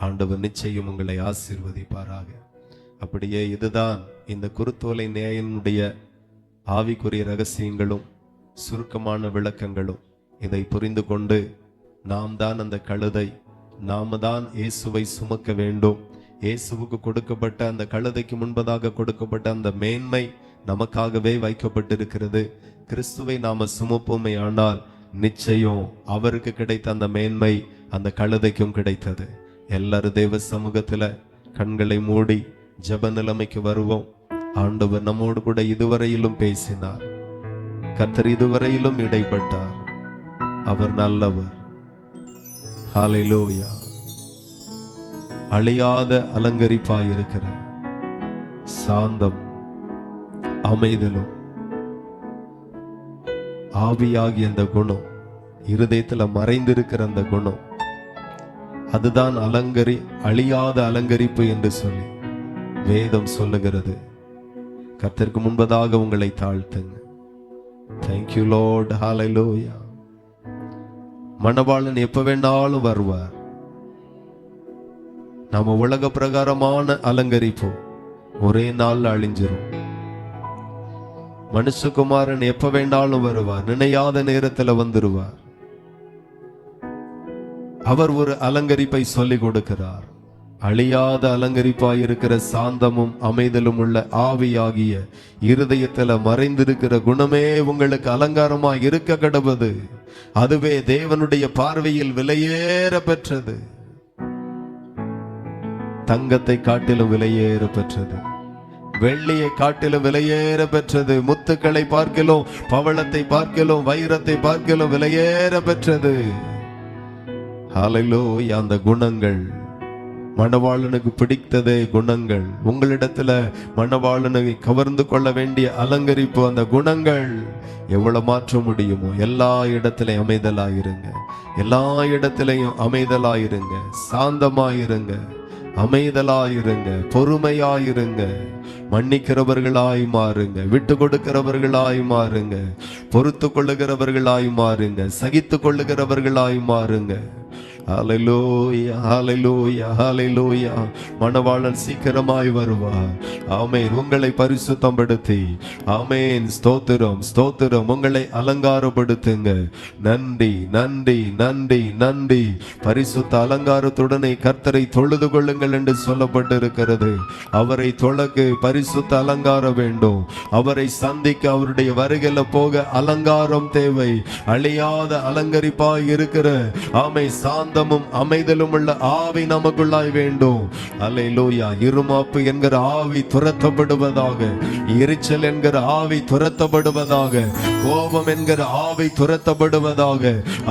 ஆண்டவர் நிச்சயம் உங்களை ஆசீர்வதிப்பாராக. அப்படியே இதுதான் இந்த குருத்தோலை நேயனுடைய ஆவிக்குரிய ரகசியங்களும் சுருக்கமான விளக்கங்களும். இதை புரிந்து கொண்டு நாம் தான் அந்த கழுதை, நாம தான் இயேசுவை சுமக்க வேண்டும். இயேசுவுக்கு கொடுக்கப்பட்ட அந்த கழுதைக்கு முன்பதாக கொடுக்கப்பட்ட அந்த மேன்மை நமக்காகவே வைக்கப்பட்டிருக்கிறது. கிறிஸ்துவை நாம சுமப்போமே ஆனால் நிச்சயம் அவருக்கு கிடைத்த அந்த மேன்மை அந்த கழுதைக்கும் கிடைத்தது. எல்லாரும் தேவ சமூகத்துல கண்களை மூடி ஜெப நிலைமைக்கு வருவோம். ஆண்டவர் நம்மோடு கூட இதுவரையிலும் பேசினார், கர்த்தர் இதுவரையிலும் இடைப்பட்டார். அவர் நல்லவர். ஹல்லேலூயா. அழியாத அலங்கரிப்பாயிருக்கிற சாந்தம், அமைதலும், ஆவியாகிய அந்த குணம், இருதயத்துல மறைந்திருக்கிற அந்த குணம், அதுதான் அழியாத அலங்கரிப்பு என்று சொல்லி வேதம் சொல்லுகிறது. கர்த்தருக்கு முன்பதாக உங்களை தாழ்த்துங்க. Thank you Lord. Hallelujah. மணவாளன் எப்ப வேணாலும் வருவார். நாம உலக பிரகாரமான அலங்கரிப்பு ஒரே நாள் அழிஞ்சிரும். மனுஷகுமாரன் எப்ப வேண்டாலும் வருவார், நினையாத நேரத்துல வந்துருவார். அவர் ஒரு அலங்கரிப்பை சொல்லிக் கொடுக்கிறார். அழியாத அலங்கரிப்பாயிருக்கிற சாந்தமும் அமைதலும் உள்ள ஆவியாகிய இருதயத்துல மறைந்திருக்கிற குணமே உங்களுக்கு அலங்காரமாய் இருக்க கடவுது. அதுவே தேவனுடைய பார்வையில் விலையேற பெற்றது. தங்கத்தை காட்டிலும் விலையேற பெற்றது, வெள்ளியை காட்டிலும் விலையேற பெற்றது, முத்துக்களை பார்க்கிலும், பவளத்தை பார்க்கிலும், வைரத்தை பார்க்கிலும் விலையேற பெற்றது. ஹல்லேலூயா. அந்த குணங்கள் மணவாளனுக்கு பிடித்ததே குணங்கள். உங்களிடத்துல மணவாளனை கவர்ந்து கொள்ள வேண்டிய அலங்கரிப்பு அந்த குணங்கள். எவ்வளவு மாற்ற முடியுமோ எல்லா இடத்திலையும் அமைதலாயிருங்க, எல்லா இடத்திலையும் அமைதலாயிருங்க, சாந்தமாயிருங்க, அமைதலாயிருங்க, பொறுமையாயிருங்க, மன்னிக்கிறவர்களாய் மாறுங்க, விட்டு கொடுக்கிறவர்களாய் மாறுங்க, பொறுத்து கொள்ளுகிறவர்களாய் மாறுங்க, சகித்து கொள்ளுகிறவர்களாய் மாறுங்க. ஹல்லேலூயா, ஹல்லேலூயா, ஹல்லேலூயா. மணவாளன் சீக்கிரமாய் வருவார். ஆமென். உங்களை பரிசுத்தப்படுத்தி, ஆமென், ஸ்தோத்திரம், ஸ்தோத்திரம், உங்களை அலங்காரப்படுத்துங்க. நன்றி, நன்றி, நன்றி, நன்றி. பரிசுத்த அலங்காரத்துடனே கர்த்தரை தொழுது கொள்ளுங்கள் என்று சொல்லப்பட்டிருக்கிறது. அவரை தொழக்கு பரிசுத்த அலங்காரம் வேண்டும். அவரை சந்திக்க, அவருடைய வருகையில போக அலங்காரம் தேவை. அழியாத அலங்கரிப்பாய் இருக்கிற ஆமை சாந்தமும் அமைதலும் உள்ள ஆவி நமக்குள்ளாய் வேண்டும். அல்லேலூயா. இருமாப்பு என்கிற ஆவி துரத்தப்படுவதாக, எரிச்சல் என்கிற ஆவி துரத்தப்படுவதாக, கோபம் என்கிற ஆவி துரத்தப்படுவதாக.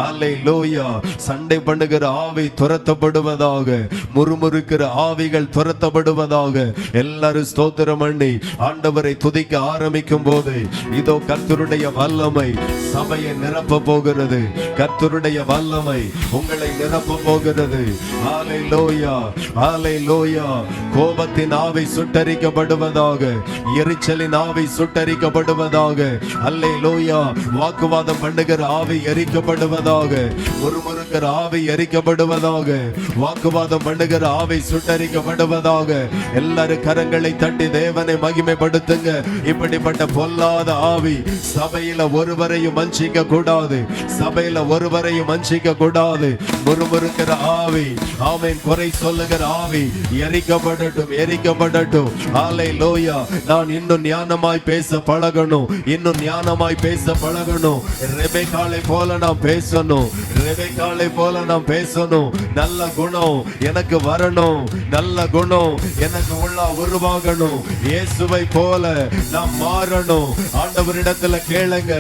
அல்லேலூயா. சண்டை பண்ணுகிற ஆவி துரத்தப்படுவதாக, முறுமுறுக்கிற ஆவிகள் துரத்தப்படுவதாக. எல்லாரும் ஸ்தோத்திரம் பண்ணி ஆண்டவரை துதிக்க ஆரம்பிக்கும் போது இதோ கர்த்தருடைய வல்லமை சபையை நிரப்ப போகிறது. கர்த்தருடைய வல்லமை உங்களை நிரப்ப போகிறது. ஹல்லேலூயா, ஹல்லேலூயா. கோபத்தின் ஆவி சுட்டரிக்கப்படுவதாக, எரிச்சலின் ஆவி சுட்டரிக்கப்படுவதாக. அல்லேலூயா. வாக்குவாதம் பண்ணுகிற ஆவி எரிக்கப்படுவதாக, முறுமுறுக்கிற ஆவி எரிக்கப்படுவதாக, வாக்குவாதம் பண்ணுகிற ஆவி சுட்டரிக்கப்படுவதாக. எல்லாரும் கரங்களை தட்டி தேவனை மகிமைப்படுத்துங்க. இப்படிப்பட்ட பொல்லாத ஆவி சபையில ஒருவரையும் வஞ்சிக்க கூடாது, சபையில ஒருவரையும் வஞ்சிக்க கூடாது. முறுமுறுக்கிற ஆவி, ஆமென், குறை சொல்லுகிற ஆவி எரிக்கப்படட்டும், எரிக்கப்படட்டும். ஹல்லேலூயா. நான் இன்னும் ஞானமாய் பேச பழகணும், இன்னும் ஞானமாய் பேச பழகணும். ரெபெக்காளை போல நாம் பேசணும், ரெபெக்காளை போல நாம் பேசணும். நல்ல குணம் எனக்கு வரணும், நல்ல குணம் எனக்கு உள்ள உருவாகணும். இயேசுவை போல நாம் மாறணும். ஆண்டவரிடத்துல கேளுங்க,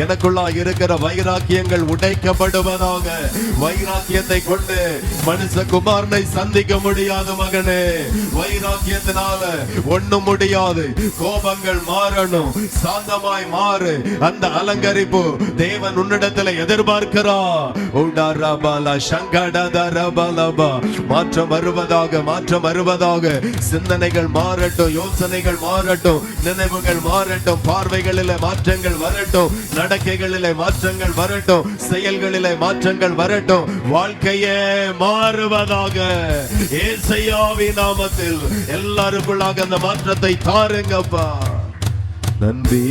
எனக்குள்ள இருக்கிற வைராக்கியங்கள் உடைக்கப்படுவதாக. வைராக்கியத்தை கொண்டு மனுஷகுமாரனை சந்திக்க முடியாது மகனே. வைராக்கியத்தினால ஒண்ணும் முடியாது. கோபங்கள் மாறணும், சாந்தமாய் மாறு. அந்த அலங்கரிப்பு தேவன் உன்னிடத்துல எதிர்பார்க்கிறார். மாற்றம் வருவதாக, மாற்றம் வருவதாக. சிந்தனைகள் மாறட்டும், யோசனைகள் மாறட்டும், நினைவுகள் மாறட்டும், பார்வைகளிலே மாற்றங்கள் வரட்டும், நடக்கைகளிலே மாற்றங்கள் வரட்டும், செயல்களிலே மாற்றங்கள் வரட்டும். வாழ்க்கையே மாறுவதாக. ஏசையாவின் நாமத்தில் எல்லாருக்குள்ளாக அந்த மாற்றத்தை தாருங்கப்பா. நன்றி.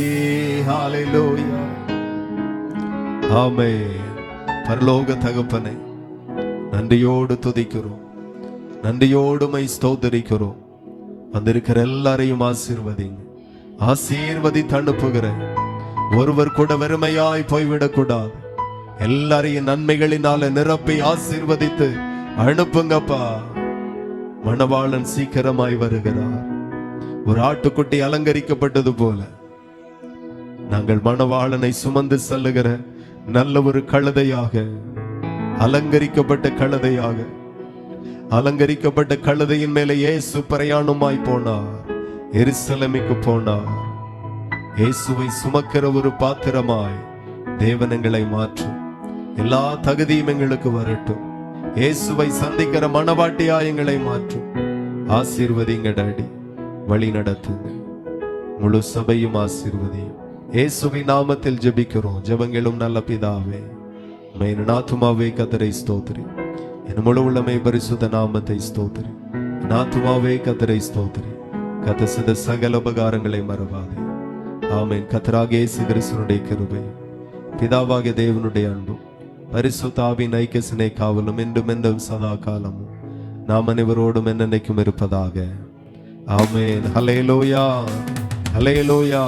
ஹல்லேலூயா. ஆமென். பரலோக தகப்பனே, நன்றியோடு துதிக்கிறோம், நன்றியோடு மை ஸ்தோத்திரிக்கிறோம். வந்திருக்கிற எல்லாரையும் ஆசீர்வதிங்க, ஆசீர்வதித்து அனுப்புகிறேன். ஒருவர் கூட வெறுமையாய் போய்விடக் கூடாது. எல்லாரையும் நன்மைகளினால நிரப்பி ஆசீர்வதித்து அனுப்புங்கப்பா. மணவாளன் சீக்கிரமாய் வருகிறார். ஒரு ஆட்டுக்குட்டி அலங்கரிக்கப்பட்டது போல நாங்கள் மணவாளனை சுமந்து செல்லுகிற நல்ல ஒரு கழுதையாக, அலங்கரிக்கப்பட்ட கழுதையாக, அலங்கரிக்கப்பட்ட கழுதையின் மேலே இயேசு பிரயாணமாய் போனார், எருசலேமுக்கு போனார். இயேசுவை சுமக்கிற ஒரு பாத்திரமாய் தேவன் எங்களை மாற்றும். எல்லா தகுதியும் எங்களுக்கு வரட்டும். இயேசுவை சந்திக்கிற மணவாட்டியாய் எங்களை மாற்றும். ஆசீர்வதிங்க டாடி, வழி நடத்துங்க. முழு சபையும் ஆசீர்வதியும். இயேசுவின் நாமத்தில் ஜெபிக்கிறோம் ஜெபங்களும் நல்ல பிதாவே. என் ஆத்துமாவே கர்த்தரை ஸ்தோத்திரி, என் முழு உள்ளமே பரிசுத்த நாமத்தை ஸ்தோத்திரி. என் ஆத்துமாவே கர்த்தரை ஸ்தோத்திரி, கர்த்தர் செய்த சகல உபகாரங்களை மறவாதே. ஆமென். கர்த்தராகிய இயேசு கிறிஸ்துவினுடைய கிருபை, பிதாவாகிய தேவனுடைய அன்பும், பரிசுத்த ஆவியின் ஐக்கிய காவலும் என்றும் என்றும் சதா காலமும் நாம் அனைவரோடும் என்னென்னைக்கும் இருப்பதாக. ஆமென். ஹல்லேலூயா, ஹல்லேலூயா.